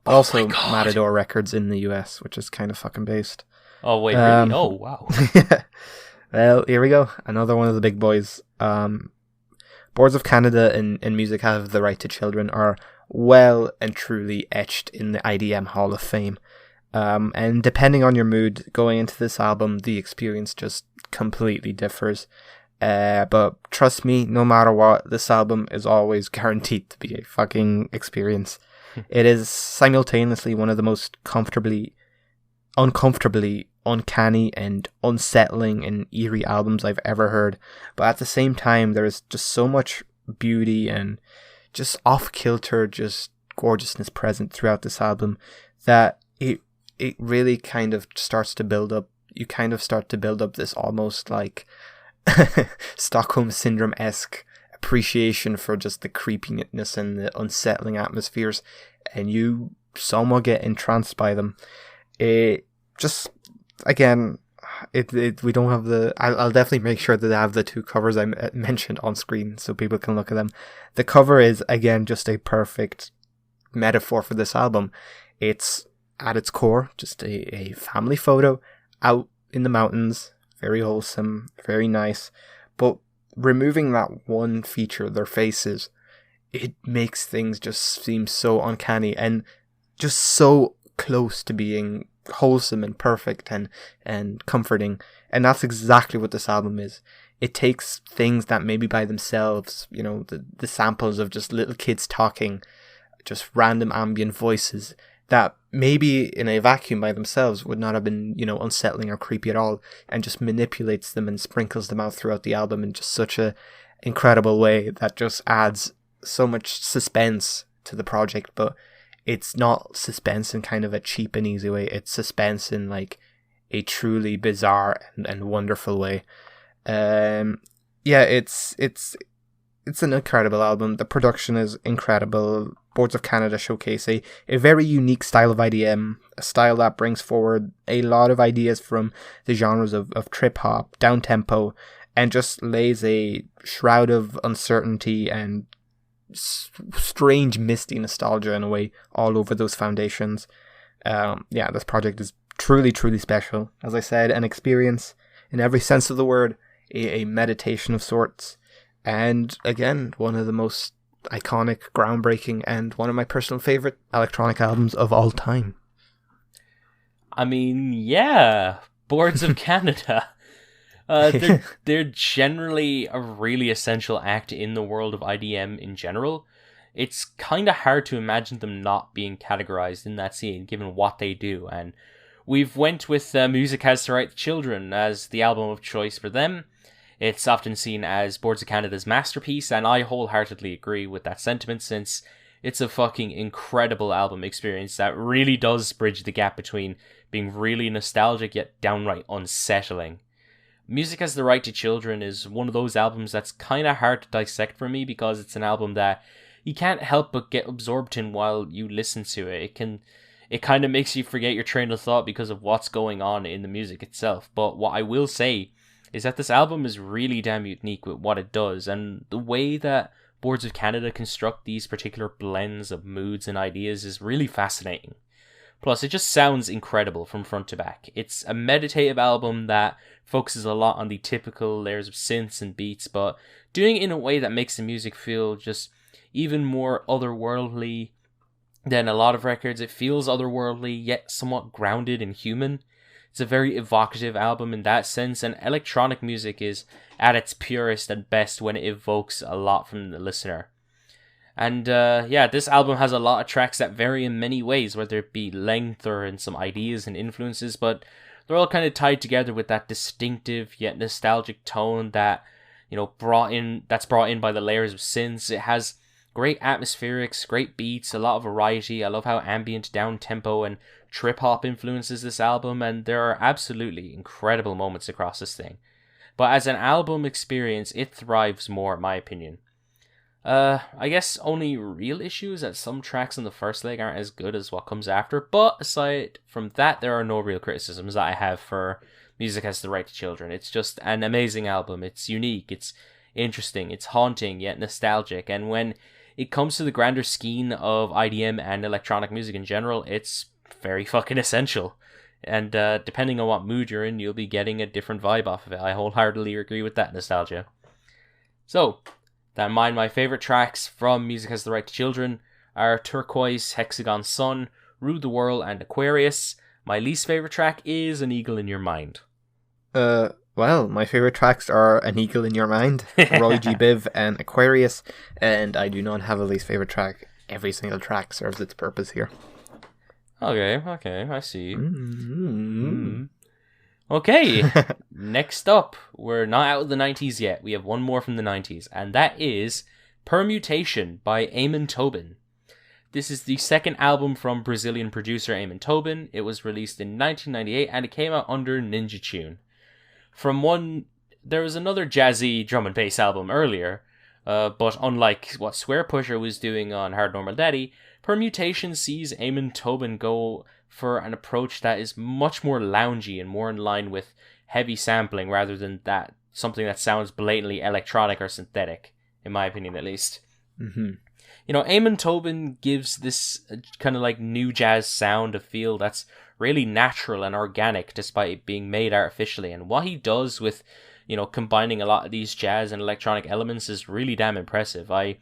Also Matador Records in the US, which is kind of fucking based. Oh, wait, really? Oh, wow. Well, here we go. Another one of the big boys. Boards of Canada and Music Have the Right to Children are well and truly etched in the IDM Hall of Fame. And depending on your mood going into this album, the experience just completely differs. But trust me, no matter what, this album is always guaranteed to be a fucking experience. It is simultaneously one of the most uncomfortably uncanny and unsettling and eerie albums I've ever heard. But at the same time, there is just so much beauty and just off-kilter, just gorgeousness present throughout this album that it really kind of starts to build up. You kind of start to build up this almost like Stockholm Syndrome-esque appreciation for just the creepiness and the unsettling atmospheres, and you somewhat get entranced by them. It just, again, we don't have the... I'll definitely make sure that I have the 2 covers I mentioned on screen so people can look at them. The cover is, again, just a perfect metaphor for this album. It's, at its core, just a family photo out in the mountains. Very wholesome, very nice. But removing that one feature, their faces, it makes things just seem so uncanny and just so close to being wholesome and perfect and comforting. And that's exactly what this album is. It takes things that maybe by themselves, you know, the samples of just little kids talking, just random ambient voices that maybe in a vacuum by themselves would not have been, you know, unsettling or creepy at all, and just manipulates them and sprinkles them out throughout the album in just such a incredible way that just adds so much suspense to the project. But it's not suspense in kind of a cheap and easy way. It's suspense in like a truly bizarre and wonderful way. It's an incredible album. The production is incredible. Boards of Canada showcase a very unique style of IDM, a style that brings forward a lot of ideas from the genres of trip-hop, down-tempo, and just lays a shroud of uncertainty and strange misty nostalgia in a way all over those foundations. This project is truly, truly special. As I said, an experience in every sense of the word, a meditation of sorts, and again, one of the most iconic, groundbreaking, and one of my personal favorite electronic albums of all time. I mean, yeah, Boards of Canada. They're generally a really essential act in the world of IDM in general. It's kind of hard to imagine them not being categorized in that scene, given what they do. And we've went with Music Has the Right to Children as the album of choice for them. It's often seen as Boards of Canada's masterpiece, and I wholeheartedly agree with that sentiment, since it's a fucking incredible album experience that really does bridge the gap between being really nostalgic yet downright unsettling. Music Has the Right to Children is one of those albums that's kind of hard to dissect for me, because it's an album that you can't help but get absorbed in while you listen to it. it kind of makes you forget your train of thought because of what's going on in the music itself. But what I will say is that this album is really damn unique with what it does, and the way that Boards of Canada construct these particular blends of moods and ideas is really fascinating. Plus, it just sounds incredible from front to back. It's a meditative album that focuses a lot on the typical layers of synths and beats, but doing it in a way that makes the music feel just even more otherworldly than a lot of records. It feels otherworldly, yet somewhat grounded and human. It's a very evocative album in that sense, and electronic music is at its purest and best when it evokes a lot from the listener. And this album has a lot of tracks that vary in many ways, whether it be length or in some ideas and influences, but they're all kind of tied together with that distinctive yet nostalgic tone that, brought in by the layers of synths. It has great atmospherics, great beats, a lot of variety. I love how ambient, down-tempo, and trip-hop influences this album, and there are absolutely incredible moments across this thing. But as an album experience, it thrives more, in my opinion. I guess only real issue is that some tracks on the first leg aren't as good as what comes after, but aside from that, there are no real criticisms that I have for Music Has the Right to Children. It's just an amazing album. It's unique, it's interesting, it's haunting, yet nostalgic, and when it comes to the grander scheme of IDM and electronic music in general, it's very fucking essential. And depending on what mood you're in, you'll be getting a different vibe off of it. I wholeheartedly agree with that nostalgia. So, that in mind, my favourite tracks from Music Has the Right to Children are Turquoise, Hexagon Sun, Rule the World, and Aquarius. My least favourite track is An Eagle in Your Mind. Well, my favourite tracks are An Eagle in Your Mind, Roy G. Biv, and Aquarius, and I do not have a least favourite track. Every single track serves its purpose here. Okay, I see. Okay, next up, we're not out of the 90s yet. We have one more from the 90s, and that is Permutation by Amon Tobin. This is the second album from Brazilian producer Amon Tobin. It was released in 1998, and it came out under Ninja Tune. There was another jazzy drum and bass album earlier, but unlike what Squarepusher was doing on Hard Normal Daddy, Permutation sees Amon Tobin go for an approach that is much more loungy and more in line with heavy sampling rather than something that sounds blatantly electronic or synthetic, in my opinion at least. Mm-hmm. Amon Tobin gives this kind of like new jazz sound a feel that's really natural and organic despite it being made artificially, and what he does with combining a lot of these jazz and electronic elements is really damn impressive. I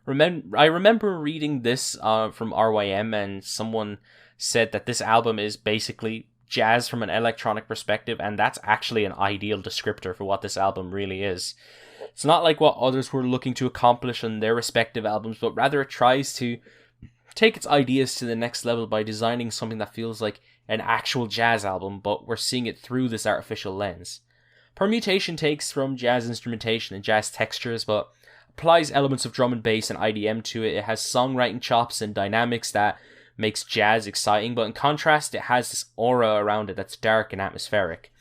remember reading this from RYM, and someone said that this album is basically jazz from an electronic perspective, and that's actually an ideal descriptor for what this album really is. It's not like what others were looking to accomplish on their respective albums, but rather it tries to take its ideas to the next level by designing something that feels like an actual jazz album, but we're seeing it through this artificial lens. Permutation takes from jazz instrumentation and jazz textures, but applies elements of drum and bass and IDM to it. It has songwriting chops and dynamics that makes jazz exciting, but in contrast, it has this aura around it that's dark and atmospheric.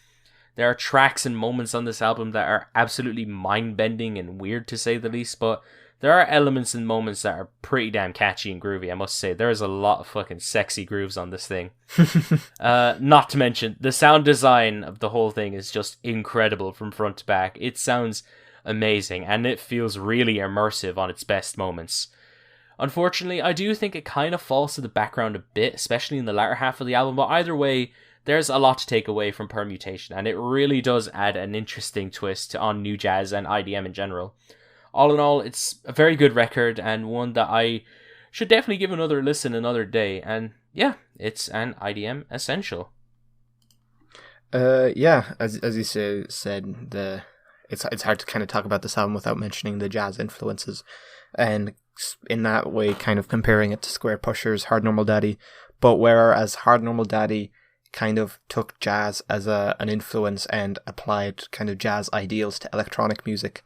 There are tracks and moments on this album that are absolutely mind-bending and weird to say the least, but there are elements and moments that are pretty damn catchy and groovy, I must say. There is a lot of fucking sexy grooves on this thing. Not to mention, the sound design of the whole thing is just incredible from front to back. It sounds amazing, and it feels really immersive on its best moments. Unfortunately, I do think it kind of falls to the background a bit, especially in the latter half of the album, but either way, there's a lot to take away from Permutation, and it really does add an interesting twist on new jazz and IDM in general. All in all, it's a very good record, and one that I should definitely give another listen another day, and yeah, it's an IDM essential. As you said, it's hard to kind of talk about this album without mentioning the jazz influences, and in that way kind of comparing it to Squarepusher's Hard Normal Daddy, but whereas Hard Normal Daddy kind of took jazz as an influence and applied kind of jazz ideals to electronic music,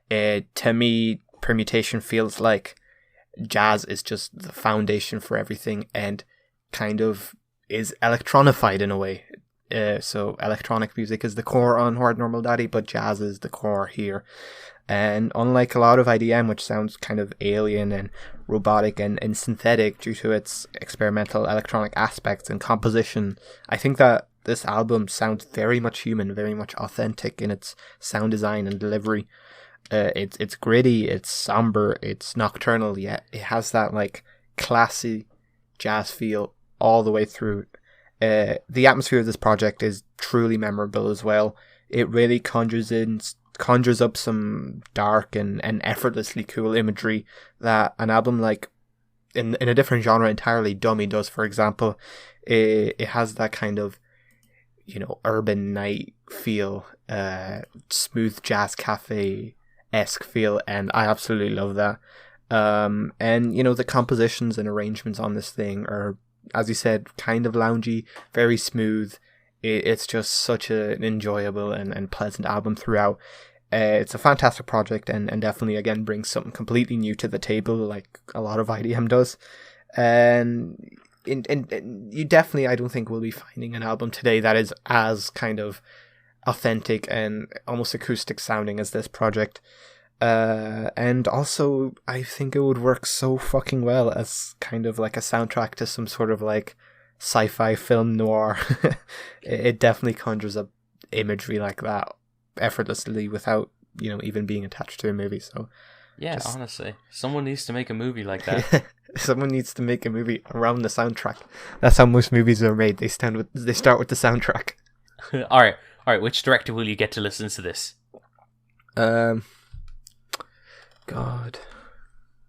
to me, Permutation feels like jazz is just the foundation for everything and kind of is electronified in a way. So electronic music is the core on Horde Normal Daddy, but jazz is the core here. And unlike a lot of IDM, which sounds kind of alien and robotic and synthetic due to its experimental electronic aspects and composition, I think that this album sounds very much human, very much authentic in its sound design and delivery. It's gritty, it's somber, it's nocturnal, yet it has that like classy jazz feel all the way through. The atmosphere of this project is truly memorable as well. It really conjures up some dark and effortlessly cool imagery that an album like in a different genre entirely, Dummy, does. For example, it has that kind of, you know, urban night feel, smooth jazz cafe-esque feel, and I absolutely love that. And, you know, the compositions and arrangements on this thing are, as you said, kind of loungy, very smooth. It's just such an enjoyable and pleasant album throughout. It's a fantastic project and definitely, again, brings something completely new to the table, like a lot of IDM does. And you definitely, I don't think, will be finding an album today that is as kind of authentic and almost acoustic sounding as this project. And also, I think it would work so fucking well as kind of like a soundtrack to some sort of like sci-fi film noir. It definitely conjures up imagery like that effortlessly without, you know, even being attached to a movie. So yeah, honestly, someone needs to make a movie like that. Someone needs to make a movie around the soundtrack. That's how most movies are made. They start with the soundtrack. All right. Which director will you get to listen to this? God.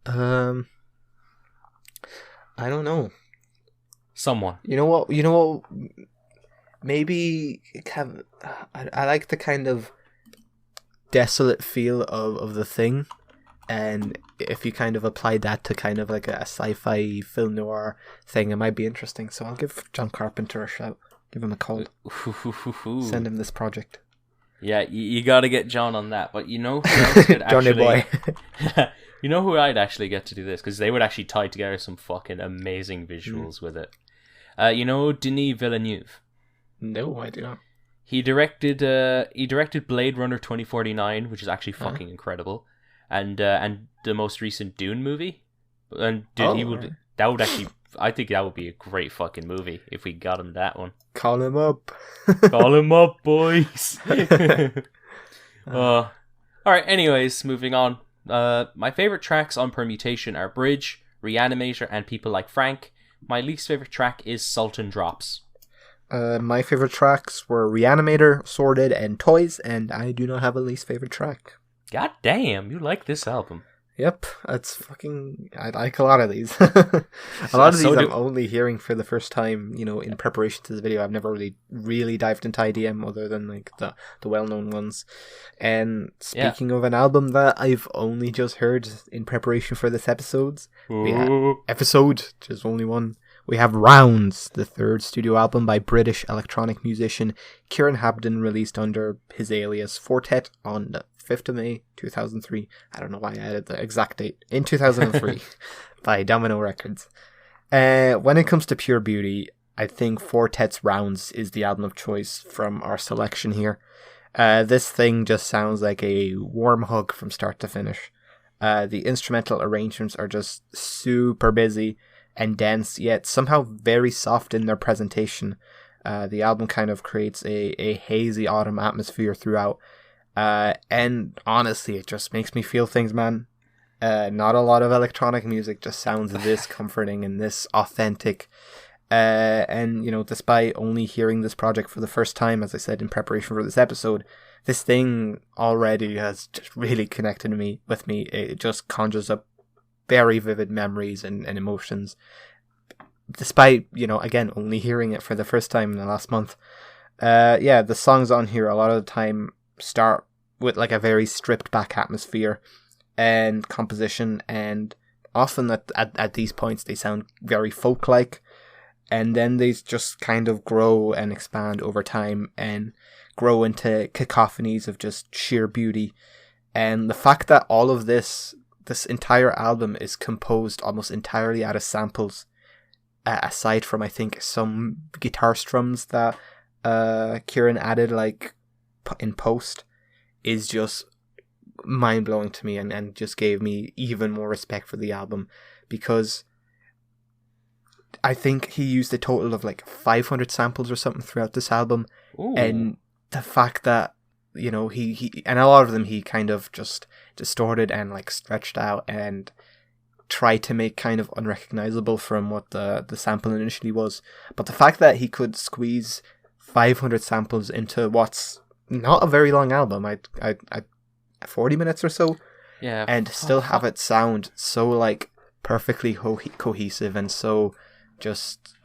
I don't know. Someone. You know what? Maybe I like the kind of desolate feel of the thing, and if you kind of apply that to kind of like a sci-fi film noir thing, it might be interesting. So I'll give John Carpenter a shout. Give him a call. Send him this project. Yeah, you got to get John on that. But you know who else could Johnny actually... boy. You know who I'd actually get to do this, because they would actually tie together some fucking amazing visuals with it. You know Denis Villeneuve? No, I do not. He directed Blade Runner 2049, which is actually fucking incredible, and the most recent Dune movie. And dude, that would actually, I think that would be a great fucking movie if we got him that one. Call him up. Call him up, boys. All right. Anyways, moving on. My favorite tracks on Permutation are Bridge, Reanimator, and People Like Frank. My least favorite track is Sultan Drops. My favorite tracks were Reanimator, Sordid, and Toys, and I do not have a least favorite track. God damn, you like this album. Yep, that's fucking... I like a lot of these. A lot of these I'm only hearing for the first time, you know, in preparation to this video. I've never really dived into IDM other than like the well-known ones. And speaking of an album that I've only just heard in preparation for this episode, just only one. We have Rounds, the third studio album by British electronic musician Kieran Habden, released under his alias Fortet on the 5th of May 2003. I don't know why I added the exact date. In 2003 by Domino Records. When it comes to pure beauty, I think Fortet's Rounds is the album of choice from our selection here. This thing just sounds like a warm hug from start to finish. The instrumental arrangements are just super busy and dense, yet somehow very soft in their presentation. The album kind of creates a hazy autumn atmosphere throughout. And honestly, it just makes me feel things, man. Not a lot of electronic music just sounds this comforting and this authentic. And, you know, despite only hearing this project for the first time, as I said, in preparation for this episode, this thing already has just really connected with me. It just conjures up very vivid memories and emotions. Despite, you know, again, only hearing it for the first time in the last month. The songs on here a lot of the time start with like a very stripped back atmosphere and composition, and often at these points they sound very folk-like, and then they just kind of grow and expand over time and grow into cacophonies of just sheer beauty. And the fact that all of this entire album is composed almost entirely out of samples, aside from I think some guitar strums that Kieran added like in post is just mind blowing to me, and just gave me even more respect for the album, because I think he used a total of like 500 samples or something throughout this album. Ooh. And the fact that, you know, he and a lot of them he kind of just distorted and like stretched out and tried to make kind of unrecognizable from what the sample initially was. But the fact that he could squeeze 500 samples into what's not a very long album, I 40 minutes or so, yeah, and still have it sound so like perfectly cohesive and so just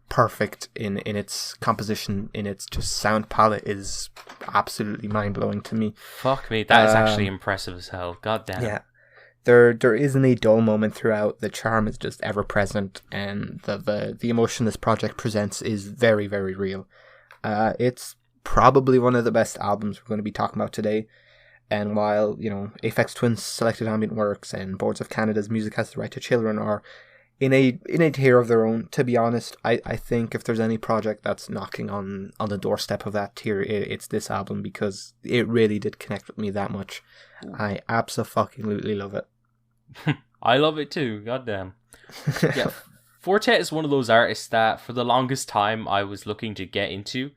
perfect in its composition, in its just sound palette, is absolutely mind-blowing to me. Fuck me, that is actually impressive as hell. God damn. Yeah. There isn't a dull moment throughout. The charm is just ever present, and the emotion this project presents is very, very real. It's probably one of the best albums we're going to be talking about today. And while, you know, Aphex Twin's Selected Ambient Works and Boards of Canada's Music Has the Right to Children are in a tier of their own, to be honest, I think if there's any project that's knocking on the doorstep of that tier, it's this album, because it really did connect with me that much. I absolutely love it. I love it too, goddamn. Yeah, Four-Tet is one of those artists that for the longest time I was looking to get into.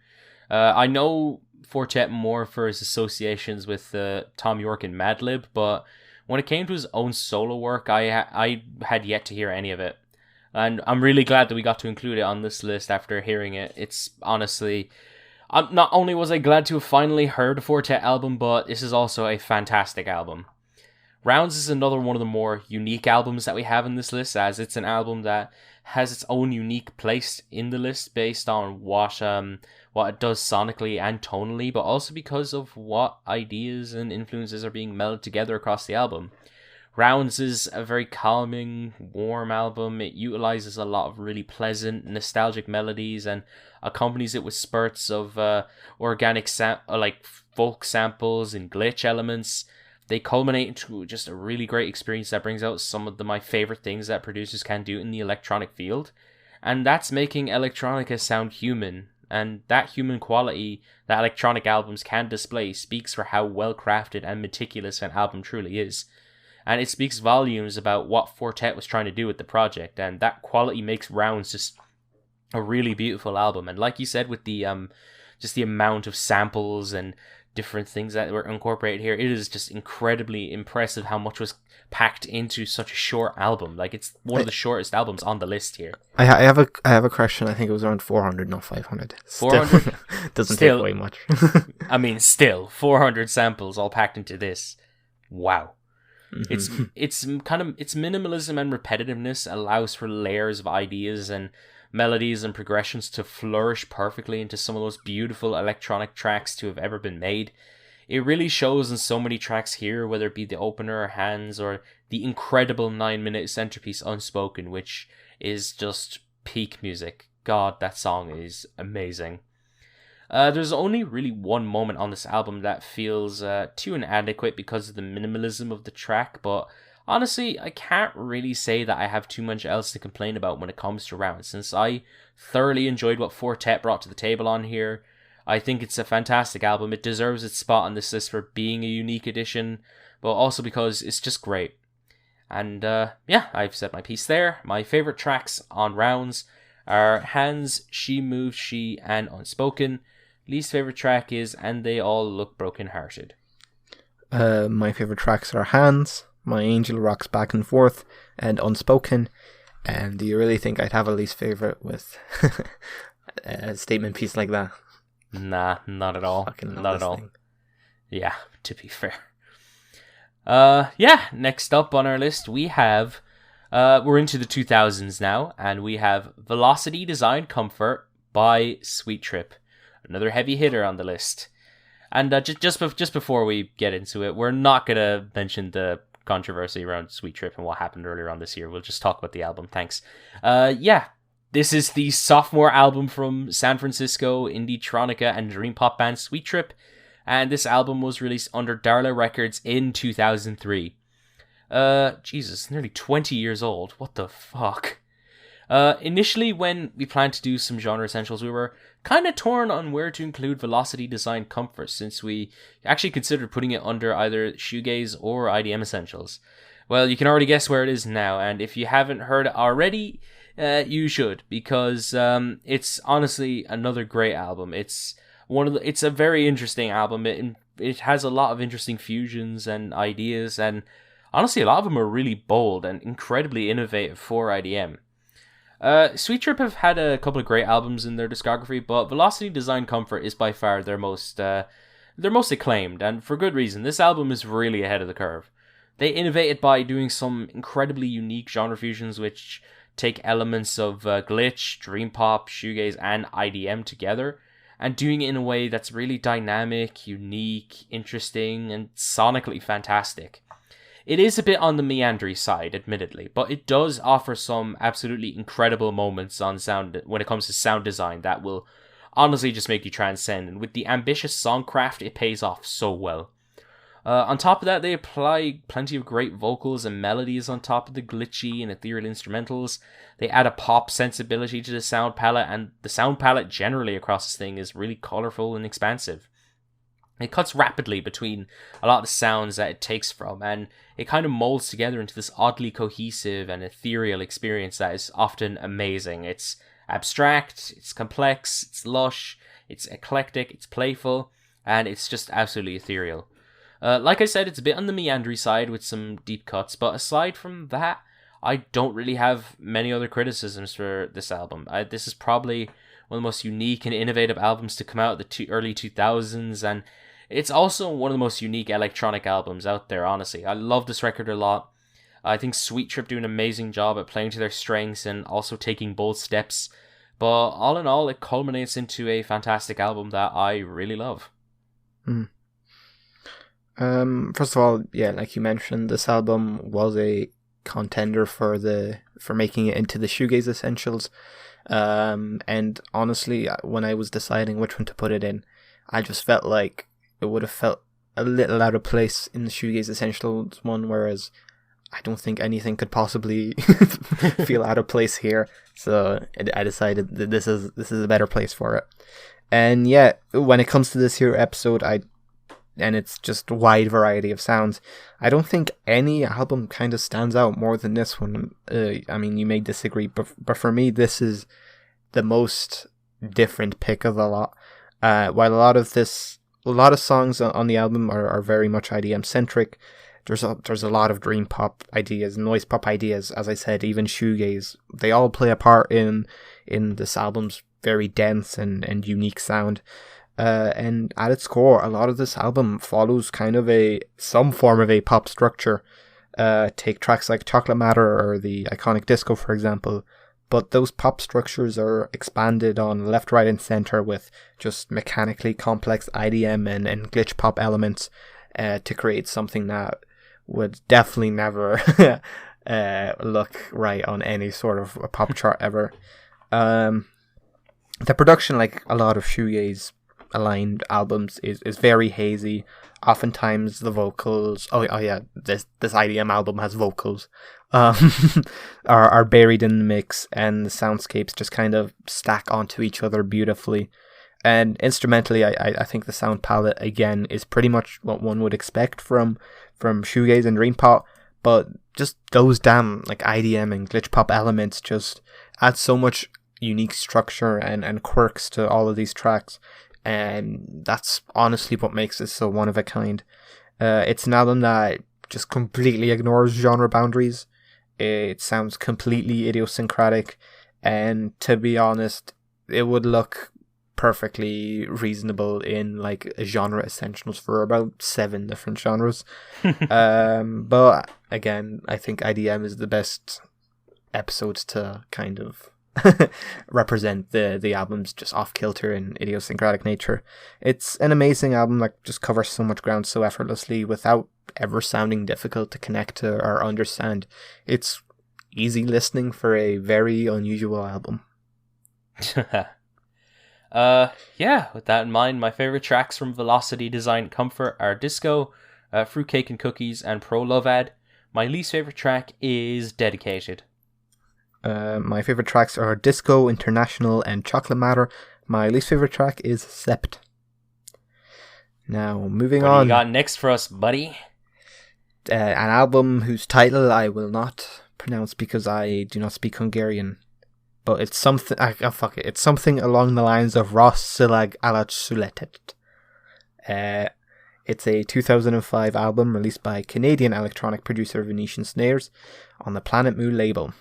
I know Four-Tet more for his associations with Tom York and Madlib, but when it came to his own solo work, I had yet to hear any of it. And I'm really glad that we got to include it on this list after hearing it. It's honestly... not only was I glad to have finally heard a Four-Tet album, but this is also a fantastic album. Rounds is another one of the more unique albums that we have in this list, as it's an album that has its own unique place in the list based on what it does sonically and tonally, but also because of what ideas and influences are being melded together across the album. Rounds is a very calming, warm album. It utilizes a lot of really pleasant, nostalgic melodies and accompanies it with spurts of organic like folk samples and glitch elements. They culminate into just a really great experience that brings out some of my favorite things that producers can do in the electronic field. And that's making electronica sound human. And that human quality that electronic albums can display speaks for how well crafted and meticulous an album truly is. And it speaks volumes about what Four-Tet was trying to do with the project. And that quality makes Rounds just a really beautiful album. And like you said, with the just the amount of samples and different things that were incorporated here, it is just incredibly impressive how much was packed into such a short album. Like, it's one of the shortest albums on the list here. I have a question. I think it was around 400, not 500. 400 doesn't take away much. I mean, still 400 samples all packed into this. Wow. Mm-hmm. It's minimalism and repetitiveness allows for layers of ideas and melodies and progressions to flourish perfectly into some of those beautiful electronic tracks to have ever been made. It really shows in so many tracks here, whether it be the opener or Hands or the incredible 9-minute centerpiece Unspoken, which is just peak music. God, that song is amazing. There's only really one moment on this album that feels too inadequate because of the minimalism of the track, but honestly, I can't really say that I have too much else to complain about when it comes to Rounds, since I thoroughly enjoyed what Four-Tet brought to the table on here. I think it's a fantastic album. It deserves its spot on this list for being a unique edition, but also because it's just great. And yeah, I've said my piece there. My favorite tracks on Rounds are Hands, She Moves She, and Unspoken. Least favorite track is And They All Look Broken Hearted. My favorite tracks are Hands, My Angel Rocks Back and Forth, and Unspoken. And do you really think I'd have a least favorite with a statement piece like that? Nah, not at all. Not at all. Thing. Yeah, to be fair. Yeah, next up on our list we have, we're into the 2000s now, and we have Velocity Design Comfort by Sweet Trip. Another heavy hitter on the list. And just before we get into it, we're not going to mention the controversy around Sweet Trip and what happened earlier on this year. We'll just talk about the album, thanks. Yeah, this is the sophomore album from San Francisco indie tronica and dream pop band Sweet Trip, and this album was released under Darla Records in 2003. Jesus, nearly 20 years old. What the fuck? Initially, when we planned to do some genre essentials, we were kind of torn on where to include Velocity Design Comfort, since we actually considered putting it under either shoegaze or IDM essentials. Well, you can already guess where it is now, and if you haven't heard it already, you should, because it's honestly another great album. It's a very interesting album. It has a lot of interesting fusions and ideas, and honestly, a lot of them are really bold and incredibly innovative for IDM. Sweet Trip have had a couple of great albums in their discography, but Velocity Design Comfort is by far their most acclaimed, and for good reason. This album is really ahead of the curve. They innovated by doing some incredibly unique genre fusions which take elements of glitch, dream pop, shoegaze, and IDM together, and doing it in a way that's really dynamic, unique, interesting, and sonically fantastic. It is a bit on the meandering side, admittedly, but it does offer some absolutely incredible moments on sound when it comes to sound design that will honestly just make you transcend, and with the ambitious songcraft, it pays off so well. On top of that, they apply plenty of great vocals and melodies on top of the glitchy and ethereal instrumentals. They add a pop sensibility to the sound palette, and the sound palette generally across this thing is really colorful and expansive. It cuts rapidly between a lot of the sounds that it takes from, and it kind of molds together into this oddly cohesive and ethereal experience that is often amazing. It's abstract, it's complex, it's lush, it's eclectic, it's playful, and it's just absolutely ethereal. Like I said, it's a bit on the meandering side with some deep cuts, but aside from that, I don't really have many other criticisms for this album. This is probably one of the most unique and innovative albums to come out of the early 2000s, and it's also one of the most unique electronic albums out there, honestly. I love this record a lot. I think Sweet Trip do an amazing job at playing to their strengths and also taking bold steps, but all in all, it culminates into a fantastic album that I really love. First of all, yeah, like you mentioned, this album was a contender for making it into the shoegaze essentials. And honestly, when I was deciding which one to put it in, I just felt like it would have felt a little out of place in the shoegaze essentials one, whereas I don't think anything could possibly feel out of place here. So I decided that this is a better place for it. And yeah, when it comes to this here episode, and it's just a wide variety of sounds, I don't think any album kind of stands out more than this one. I mean, you may disagree, but for me, this is the most different pick of the lot. While a lot of songs on the album are very much IDM centric, there's a lot of dream pop ideas, noise pop ideas, as I said, even shoegaze. They all play a part in this album's very dense and unique sound. And at its core, a lot of this album follows kind of some form of a pop structure. Take tracks like Chocolate Matter or the iconic Disco, for example. But those pop structures are expanded on left, right, and center with just mechanically complex IDM and glitch pop elements to create something that would definitely never look right on any sort of a pop chart ever. The production, like a lot of shoegaze aligned albums, is very hazy. Oftentimes the vocals, this IDM album has vocals, are buried in the mix, and the soundscapes just kind of stack onto each other beautifully. And instrumentally, I think the sound palette again is pretty much what one would expect from shoegaze and dream pop, but just those damn like IDM and glitch pop elements just add so much unique structure and quirks to all of these tracks. And that's honestly what makes it so one of a kind. It's an album that just completely ignores genre boundaries. It sounds completely idiosyncratic, and to be honest, it would look perfectly reasonable in like a genre essentials for about 7 different genres. But again, I think IDM is the best episode to kind of represent the album's just off-kilter and idiosyncratic nature. It's an amazing album that just covers so much ground so effortlessly without ever sounding difficult to connect to or understand. It's easy listening for a very unusual album. Yeah, with that in mind, my favorite tracks from Velocity Design Comfort are Disco, Fruitcake and Cookies, and Pro Love Ad. My least favorite track is Dedicated. My favorite tracks are Disco, International, and Chocolate Matter. My least favorite track is Sept. Now, moving What on. do you got next for us, buddy? An album whose title I will not pronounce because I do not speak Hungarian. But it's something... fuck it. It's something along the lines of Rossz, csillag, alatt, szuletett. It's a 2005 album released by Canadian electronic producer Venetian Snares on the Planet Moo label.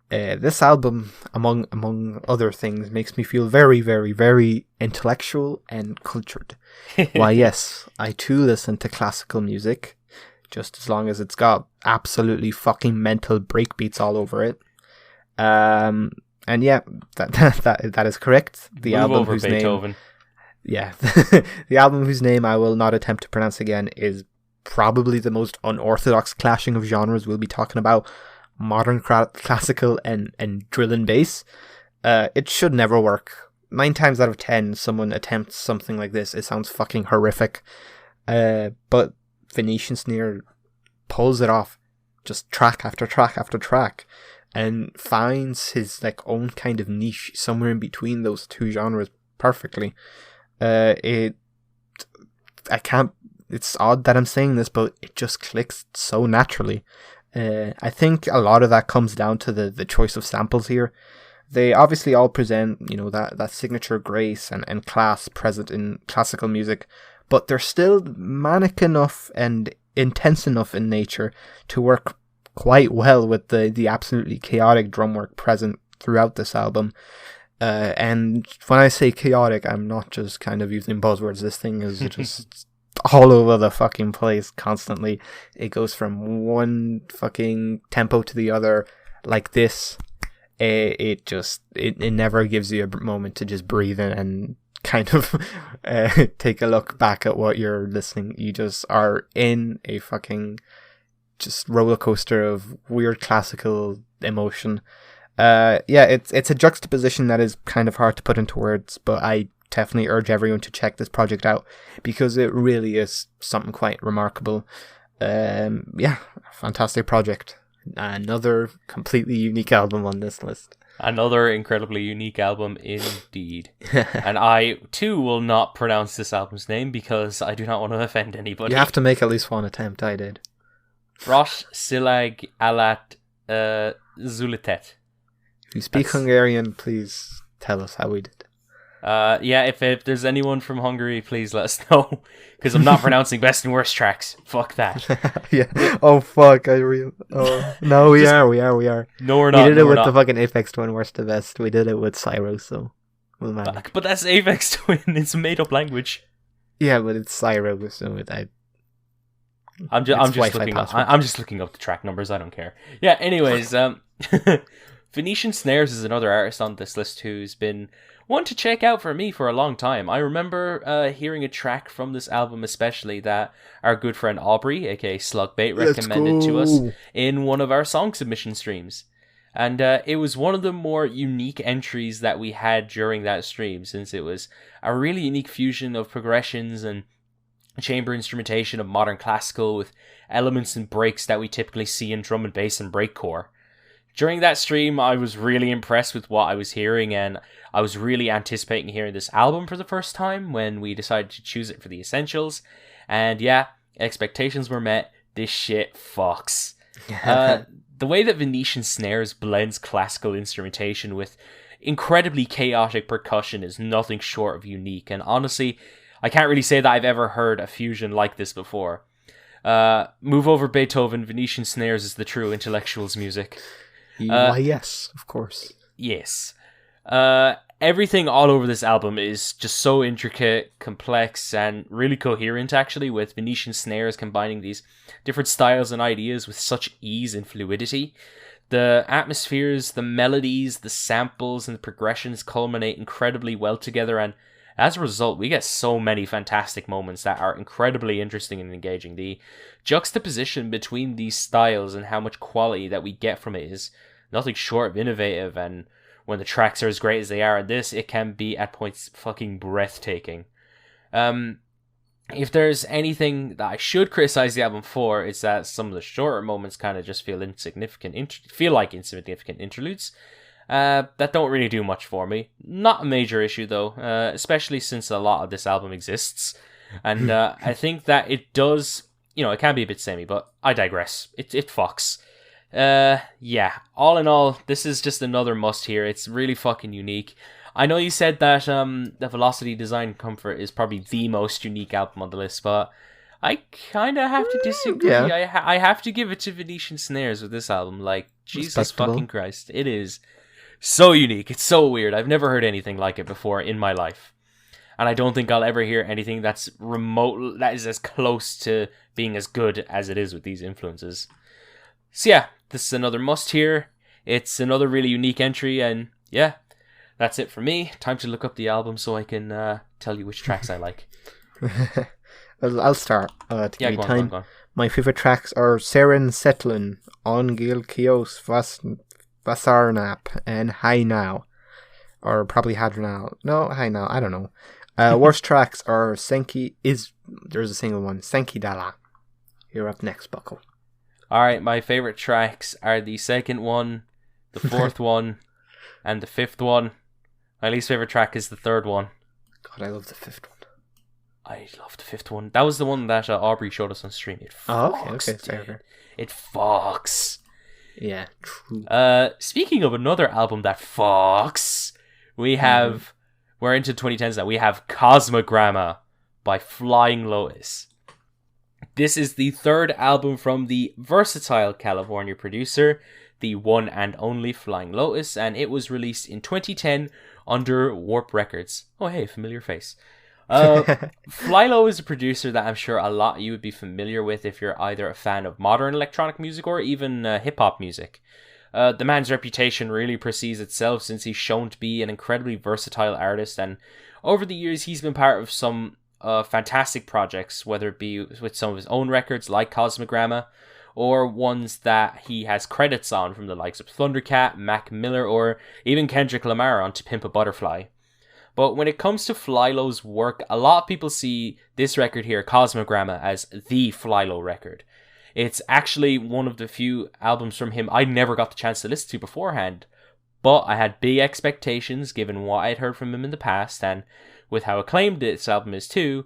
This album, among other things, makes me feel very, very, very intellectual and cultured. Why, yes, I too listen to classical music, just as long as it's got absolutely fucking mental breakbeats all over it. And yeah, that is correct. The Move album over, whose Beethoven. name, yeah, the album whose name I will not attempt to pronounce again is probably the most unorthodox clashing of genres we'll be talking about. Modern classical and drill and bass. It should never work. 9 times out of 10, someone attempts something like this. It sounds fucking horrific. But Venetian Snare pulls it off, just track after track after track, and finds his like own kind of niche somewhere in between those two genres perfectly. It's odd that I'm saying this, but it just clicks so naturally. I think a lot of that comes down to the choice of samples here. They obviously all present, that signature grace and class present in classical music, but they're still manic enough and intense enough in nature to work quite well with the absolutely chaotic drum work present throughout this album. And when I say chaotic, I'm not just kind of using buzzwords. This thing is just all over the fucking place constantly. It goes from one fucking tempo to the other like this. It never gives you a moment to just breathe in and kind of take a look back at what you're listening. You just are in a fucking just roller coaster of weird classical emotion. It's a juxtaposition that is kind of hard to put into words, but I definitely urge everyone to check this project out because it really is something quite remarkable. Fantastic project. Another completely unique album on this list. Another incredibly unique album indeed. And I too will not pronounce this album's name because I do not want to offend anybody. You have to make at least one attempt. I did. Rossz, csillag, alatt, szuletett. If you speak Hungarian, please tell us how we did. If there's anyone from Hungary, please let us know. Because I'm not pronouncing best and worst tracks. Fuck that. Yeah. Oh, fuck. No, we are. No, we're not. We did it with the fucking Aphex Twin Worst to Best. We did it with Cyro, so we'll manage. But that's Aphex Twin. It's a made-up language. Yeah, but it's Cyro, so I'm just looking up the track numbers. I don't care. Yeah. Anyways, Venetian Snares is another artist on this list who's been one to check out for me for a long time. I remember hearing a track from this album especially that our good friend Aubrey, aka Slugbait, recommended to us in one of our song submission streams. And it was one of the more unique entries that we had during that stream, since it was a really unique fusion of progressions and chamber instrumentation of modern classical with elements and breaks that we typically see in drum and bass and breakcore. During that stream, I was really impressed with what I was hearing, and I was really anticipating hearing this album for the first time when we decided to choose it for the essentials. And yeah, expectations were met. This shit fucks. The way that Venetian Snares blends classical instrumentation with incredibly chaotic percussion is nothing short of unique, and honestly, I can't really say that I've ever heard a fusion like this before. Move over, Beethoven. Venetian Snares is the true intellectuals music. Why, yes, of course. Yes. Everything all over this album is just so intricate, complex, and really coherent, actually, with Venetian Snares combining these different styles and ideas with such ease and fluidity. The atmospheres, the melodies, the samples, and the progressions culminate incredibly well together, and as a result, we get so many fantastic moments that are incredibly interesting and engaging. The juxtaposition between these styles and how much quality that we get from it is nothing short of innovative, and when the tracks are as great as they are in this, it can be at points fucking breathtaking. if there's anything that I should criticize the album for, it's that some of the shorter moments kind of just feel insignificant, feel like insignificant interludes that don't really do much for me. Not a major issue though, especially since a lot of this album exists, and I think that it does. It can be a bit samey, but I digress. It fucks. Yeah. All in all, this is just another must here. It's really fucking unique. I know you said that the Velocity Design Comfort is probably the most unique album on the list, but I kind of have to disagree. Yeah. I have to give it to Venetian Snares with this album. Like, Jesus fucking Christ. It is so unique. It's so weird. I've never heard anything like it before in my life. And I don't think I'll ever hear anything that is as close to being as good as it is with these influences. So yeah, this is another must here. It's another really unique entry, and yeah, that's it for me. Time to look up the album so I can tell you which tracks I like. I'll start to give you go time. on. My favourite tracks are Seren Setlin, Ongil Kios Vasarnap, and Hi Now. Or probably Hadronal. No, Hi Now, I don't know. Worst tracks are there's a single one, Senki Dala. You're up next, Buckle. Alright, my favourite tracks are the second one, the fourth one, and the fifth one. My least favourite track is the third one. God, I love the fifth one. I love the fifth one. That was the one that Aubrey showed us on stream. It fucks, okay. It fucks. Yeah, true. Speaking of another album that fucks, we have... We're into 2010s now. We have Cosmogramma by Flying Lotus. This is the third album from the versatile California producer, the one and only Flying Lotus, and it was released in 2010 under Warp Records. Oh, hey, familiar face. Flylo is a producer that I'm sure a lot of you would be familiar with if you're either a fan of modern electronic music or even hip-hop music. The man's reputation really precedes itself since he's shown to be an incredibly versatile artist, and over the years he's been part of some fantastic projects, whether it be with some of his own records like Cosmogramma, or ones that he has credits on from the likes of Thundercat, Mac Miller, or even Kendrick Lamar on To Pimp a Butterfly. But when it comes to Flylo's work, a lot of people see this record here, Cosmogramma, as the Flylo record. It's actually one of the few albums from him I never got the chance to listen to beforehand, but I had big expectations given what I'd heard from him in the past, and with how acclaimed this album is too,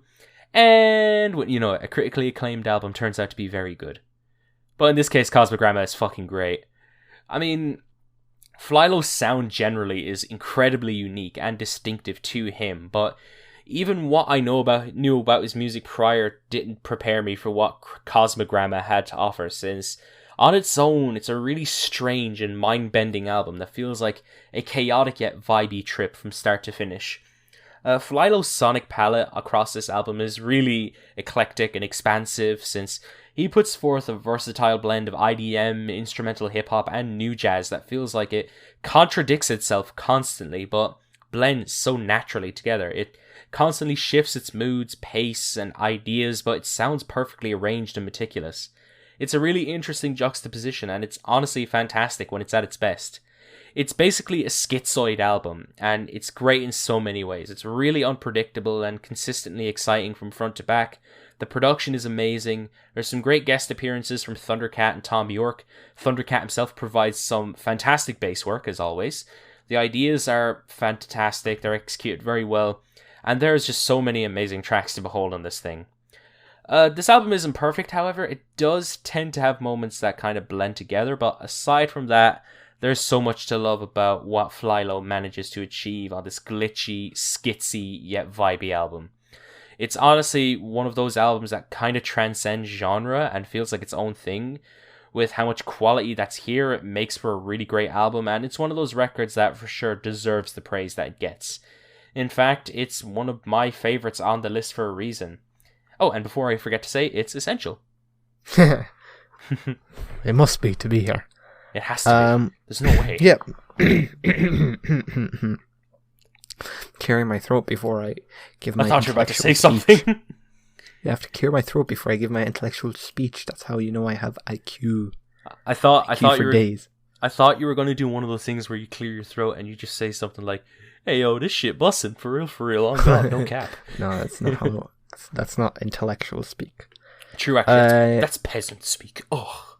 and a critically acclaimed album turns out to be very good. But in this case, Cosmogramma is fucking great. I mean, Flylo's sound generally is incredibly unique and distinctive to him, but even what I knew about his music prior didn't prepare me for what Cosmogramma had to offer, since on its own, it's a really strange and mind-bending album that feels like a chaotic yet vibey trip from start to finish. Flylo's sonic palette across this album is really eclectic and expansive, since he puts forth a versatile blend of IDM, instrumental hip-hop, and new jazz that feels like it contradicts itself constantly, but blends so naturally together. It constantly shifts its moods, pace, and ideas, but it sounds perfectly arranged and meticulous. It's a really interesting juxtaposition, and it's honestly fantastic when it's at its best. It's basically a schizoid album, and it's great in so many ways. It's really unpredictable and consistently exciting from front to back. The production is amazing. There's some great guest appearances from Thundercat and Tom York. Thundercat himself provides some fantastic bass work, as always. The ideas are fantastic, they're executed very well, and there's just so many amazing tracks to behold on this thing. This album isn't perfect, however. It does tend to have moments that kind of blend together, but aside from that, there's so much to love about what Flylo manages to achieve on this glitchy, skitsy, yet vibey album. It's honestly one of those albums that kind of transcends genre and feels like its own thing. With how much quality that's here, it makes for a really great album, and it's one of those records that for sure deserves the praise that it gets. In fact, it's one of my favorites on the list for a reason. Oh, and before I forget to say, it's essential. It must be to be here. It has to be. There's no way. Yeah. Clearing my throat before I give my I thought you were about to say speech. something. You have to clear my throat before I give my intellectual speech. That's how you know I have IQ. I thought you were days. I thought you were going to do one of those things where you clear your throat and you just say something like, "Hey yo, this shit bussin' for real, on God, no cap." No, that's not That's not intellectual speak. True, actually, that's peasant speak. Oh,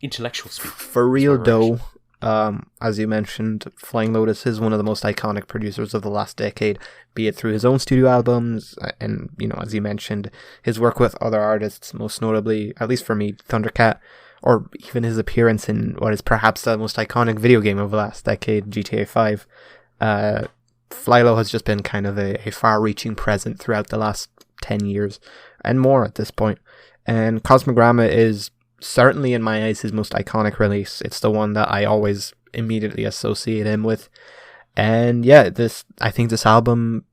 intellectual speak. For real, though, as you mentioned, Flying Lotus is one of the most iconic producers of the last decade, be it through his own studio albums, and, as you mentioned, his work with other artists, most notably, at least for me, Thundercat, or even his appearance in what is perhaps the most iconic video game of the last decade, GTA 5. Flylo has just been kind of a far-reaching presence throughout the last 10 years, and more at this point. And Cosmogramma is certainly, in my eyes, his most iconic release. It's the one that I always immediately associate him with. And yeah, I think this album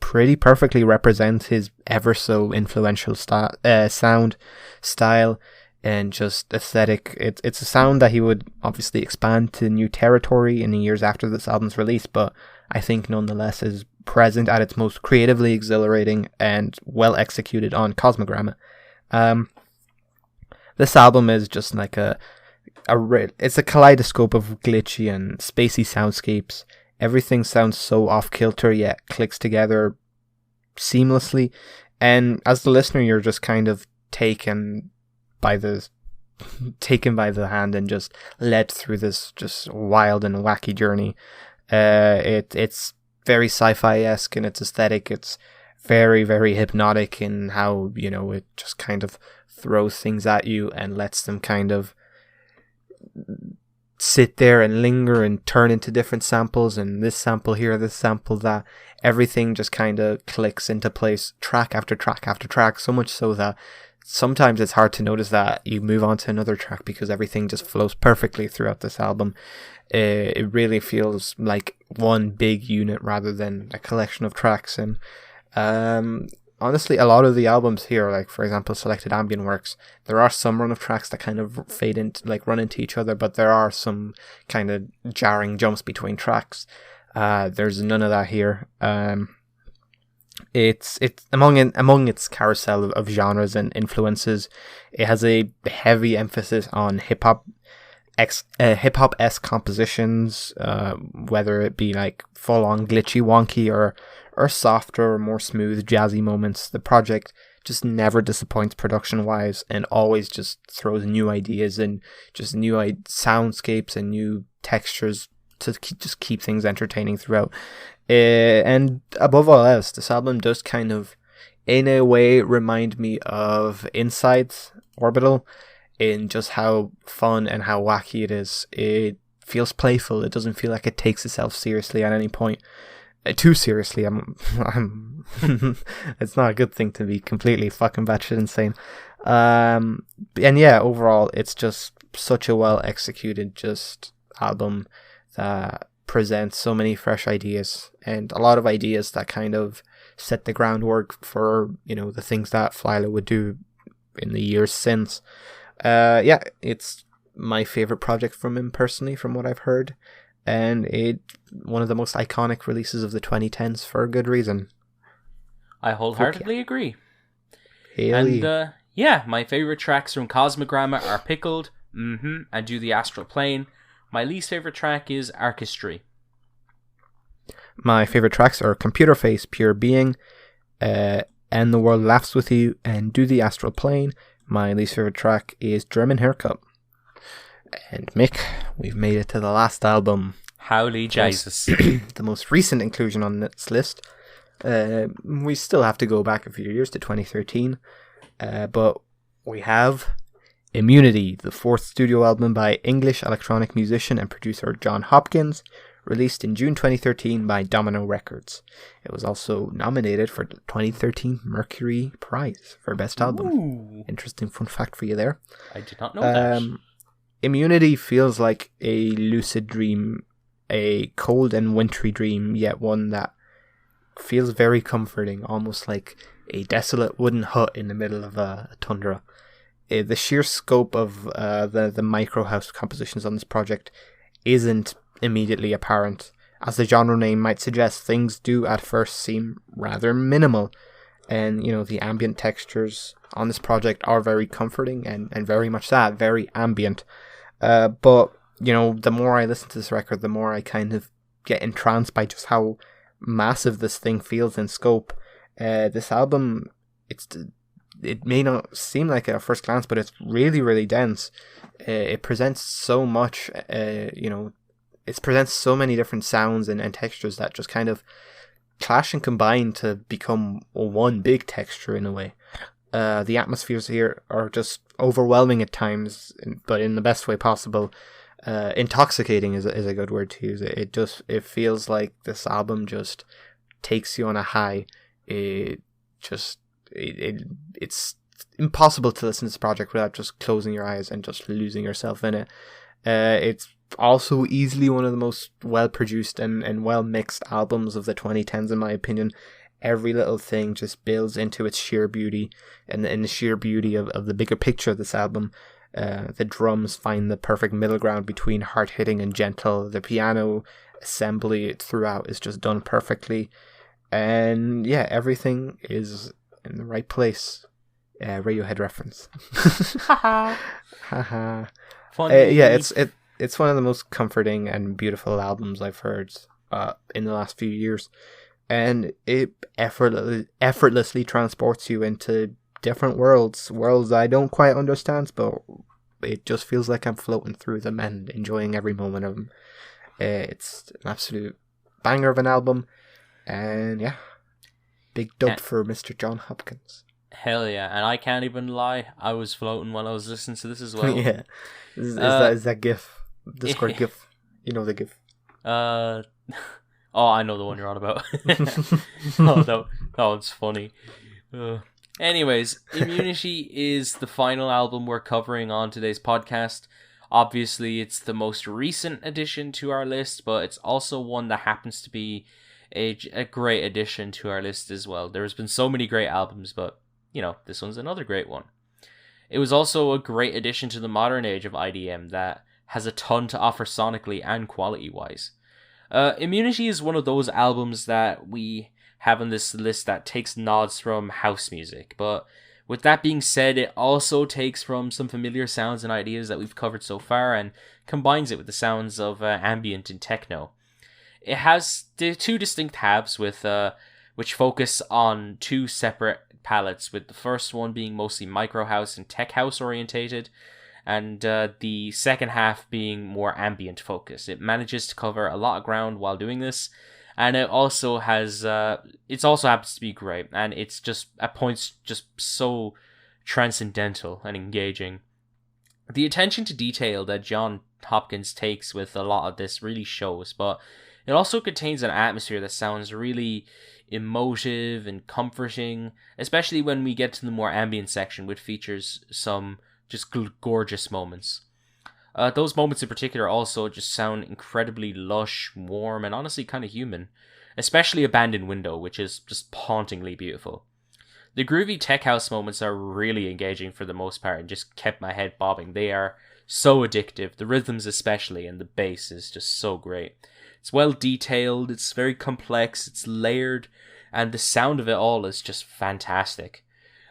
pretty perfectly represents his ever so influential sound, style, and just aesthetic. It's a sound that he would obviously expand to new territory in the years after this album's release, but I think nonetheless is present at its most creatively exhilarating and well executed on Cosmogramma. This album is just like it's a kaleidoscope of glitchy and spacey soundscapes. Everything sounds so off kilter yet clicks together seamlessly, and as the listener, you're just kind of taken by the hand and just led through this just wild and wacky journey. It's very sci-fi-esque in its aesthetic. It's very, very hypnotic in how, it just kind of throws things at you and lets them kind of sit there and linger and turn into different samples, and this sample here, this sample that. Everything just kind of clicks into place, track after track after track, so much so that sometimes it's hard to notice that you move on to another track because everything just flows perfectly throughout this album. It really feels like one big unit rather than a collection of tracks. And honestly, a lot of the albums here, like for example Selected Ambient Works, there are some run of tracks that kind of fade into, like run into each other, but there are some kind of jarring jumps between tracks. There's none of that here. It's among its carousel of genres and influences. It has a heavy emphasis on hip-hop-esque compositions, whether it be like full-on glitchy wonky or softer, more smooth, jazzy moments. The project just never disappoints production-wise and always just throws new ideas and just new soundscapes and new textures to just keep things entertaining throughout. And above all else, this album does kind of, in a way, remind me of Inside's Orbital in just how fun and how wacky it is. It feels playful. It doesn't feel like it takes itself seriously at any point. Too seriously. I'm it's not a good thing to be completely fucking batshit insane. And yeah, overall, it's just such a well executed just album that presents so many fresh ideas and a lot of ideas that kind of set the groundwork for, the things that Flylo would do in the years since. Yeah, it's my favorite project from him personally, from what I've heard, and one of the most iconic releases of the 2010s for a good reason. I wholeheartedly agree. Haley. And yeah, my favorite tracks from Cosmogramma are Pickled, and Do the Astral Plane. My least favorite track is Archistry. My favorite tracks are Computer Face, Pure Being, And the World Laughs With You, and Do the Astral Plane. My least favorite track is German Haircut. And Mick, we've made it to the last album. Howly Jesus. The most recent inclusion on this list. We still have to go back a few years to 2013. But we have Immunity, the fourth studio album by English electronic musician and producer Jon Hopkins, released in June 2013 by Domino Records. It was also nominated for the 2013 Mercury Prize for Best Album. Ooh. Interesting fun fact for you there. I did not know that. Immunity feels like a lucid dream, a cold and wintry dream, yet one that feels very comforting, almost like a desolate wooden hut in the middle of a tundra. The sheer scope of the micro house compositions on this project isn't immediately apparent. As the genre name might suggest, things do at first seem rather minimal, and the ambient textures on this project are very comforting and very much that, very ambient. But the more I listen to this record, the more I kind of get entranced by just how massive this thing feels in scope. This album it may not seem like it at first glance, but it's really, really dense. It presents so much, it presents so many different sounds and textures that just kind of clash and combine to become one big texture in a way. The atmospheres here are just overwhelming at times, but in the best way possible. Intoxicating is a good word to use. It feels like this album just takes you on a high. It's impossible to listen to this project without just closing your eyes and just losing yourself in it. It's also easily one of the most well produced and well mixed albums of the 2010s, in my opinion. Every little thing just builds into its sheer beauty, and the sheer beauty of the bigger picture of this album. The drums find the perfect middle ground between hard-hitting and gentle. The piano assembly throughout is just done perfectly. And yeah, everything is in the right place. Radiohead reference. Haha. It's one of the most comforting and beautiful albums I've heard in the last few years. And it effortlessly transports you into different worlds I don't quite understand, but it just feels like I'm floating through them and enjoying every moment of them. It's an absolute banger of an album, and yeah, big dub for Mr. Jon Hopkins. Hell yeah, and I can't even lie, I was floating while I was listening to this as well. Yeah, is that GIF, Discord GIF? You know the GIF. Oh, I know the one you're on about. Oh, that one's funny. Anyways, Immunity is the final album we're covering on today's podcast. Obviously, it's the most recent addition to our list, but it's also one that happens to be a great addition to our list as well. There's been so many great albums, but, this one's another great one. It was also a great addition to the modern age of IDM that has a ton to offer sonically and quality-wise. Immunity is one of those albums that we have on this list that takes nods from house music, but with that being said, it also takes from some familiar sounds and ideas that we've covered so far and combines it with the sounds of ambient and techno. It has the two distinct halves with which focus on two separate palettes, with the first one being mostly micro house and tech house orientated, and the second half being more ambient focused. It manages to cover a lot of ground while doing this, and it also has it also happens to be great, and it's just at points just so transcendental and engaging. The attention to detail that Jon Hopkins takes with a lot of this really shows, but it also contains an atmosphere that sounds really emotive and comforting, especially when we get to the more ambient section, which features some just gorgeous moments. Those moments in particular also just sound incredibly lush, warm, and honestly kind of human. Especially Abandoned Window, which is just hauntingly beautiful. The groovy tech house moments are really engaging for the most part and just kept my head bobbing. They are so addictive, the rhythms especially, and the bass is just so great. It's well detailed, it's very complex, it's layered, and the sound of it all is just fantastic.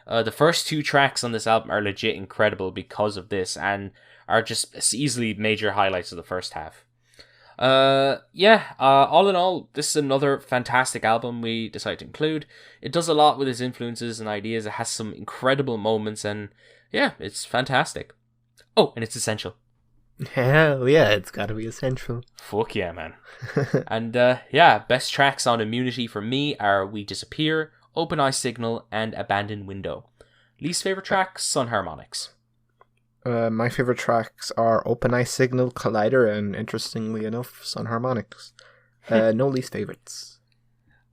The first two tracks on this album are legit incredible because of this, and are just easily major highlights of the first half. All in all, this is another fantastic album we decided to include. It does a lot with its influences and ideas. It has some incredible moments, and yeah, it's fantastic. Oh, and it's essential. Hell yeah, it's gotta be essential. Fuck yeah, man. And best tracks on Immunity for me are We Disappear, Open Eye Signal, and Abandoned Window. Least favorite tracks, Sun Harmonics. My favorite tracks are Open Eye Signal, Collider, and interestingly enough, Sun Harmonics. No least favorites.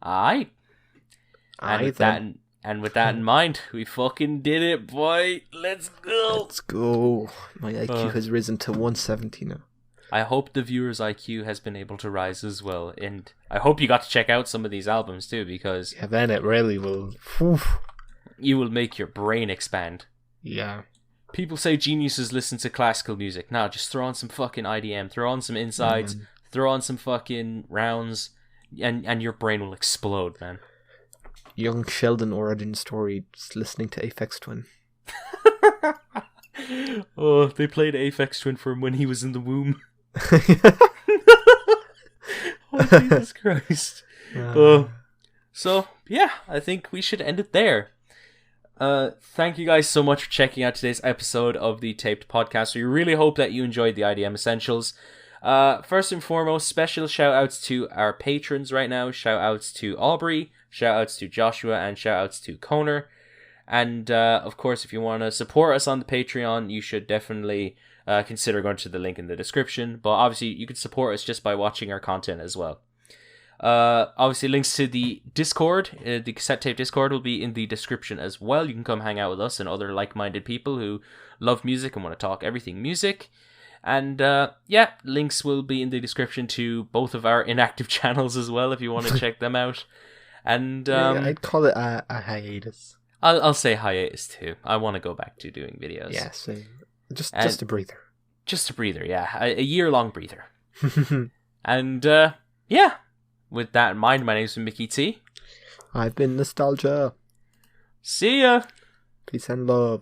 Aye. And with that in mind, we fucking did it, boy. Let's go. Let's go. My IQ has risen to 170 now. I hope the viewer's IQ has been able to rise as well, and I hope you got to check out some of these albums too, because yeah, then it really will. You will make your brain expand. Yeah. People say geniuses listen to classical music. Now, just throw on some fucking IDM, throw on some insides, throw on some fucking rounds, and your brain will explode, man. Young Sheldon origin story, just listening to Aphex Twin. Oh, they played Aphex Twin for him when he was in the womb. Oh, Jesus Christ. So, yeah, I think we should end it there. Thank you guys so much for checking out today's episode of the Taped Podcast. We really hope that you enjoyed the IDM Essentials. First and foremost, special shout outs to our patrons right now. Shout outs to Aubrey, shout outs to Joshua, and shout outs to Conor. And of course, if you want to support us on the Patreon, you should definitely consider going to the link in the description. But obviously, you can support us just by watching our content as well. Obviously, links to the Discord, the Cassette Tape Discord, will be in the description as well. You can come hang out with us and other like-minded people who love music and want to talk everything music. And links will be in the description to both of our inactive channels as well if you want to check them out. And I'd call it a hiatus. I'll say hiatus too. I want to go back to doing videos. Yeah, same. Just a breather. Just a breather, yeah. A year-long breather. And with that in mind, my name's MickyT. I've been Nostalgia. See ya. Peace and love.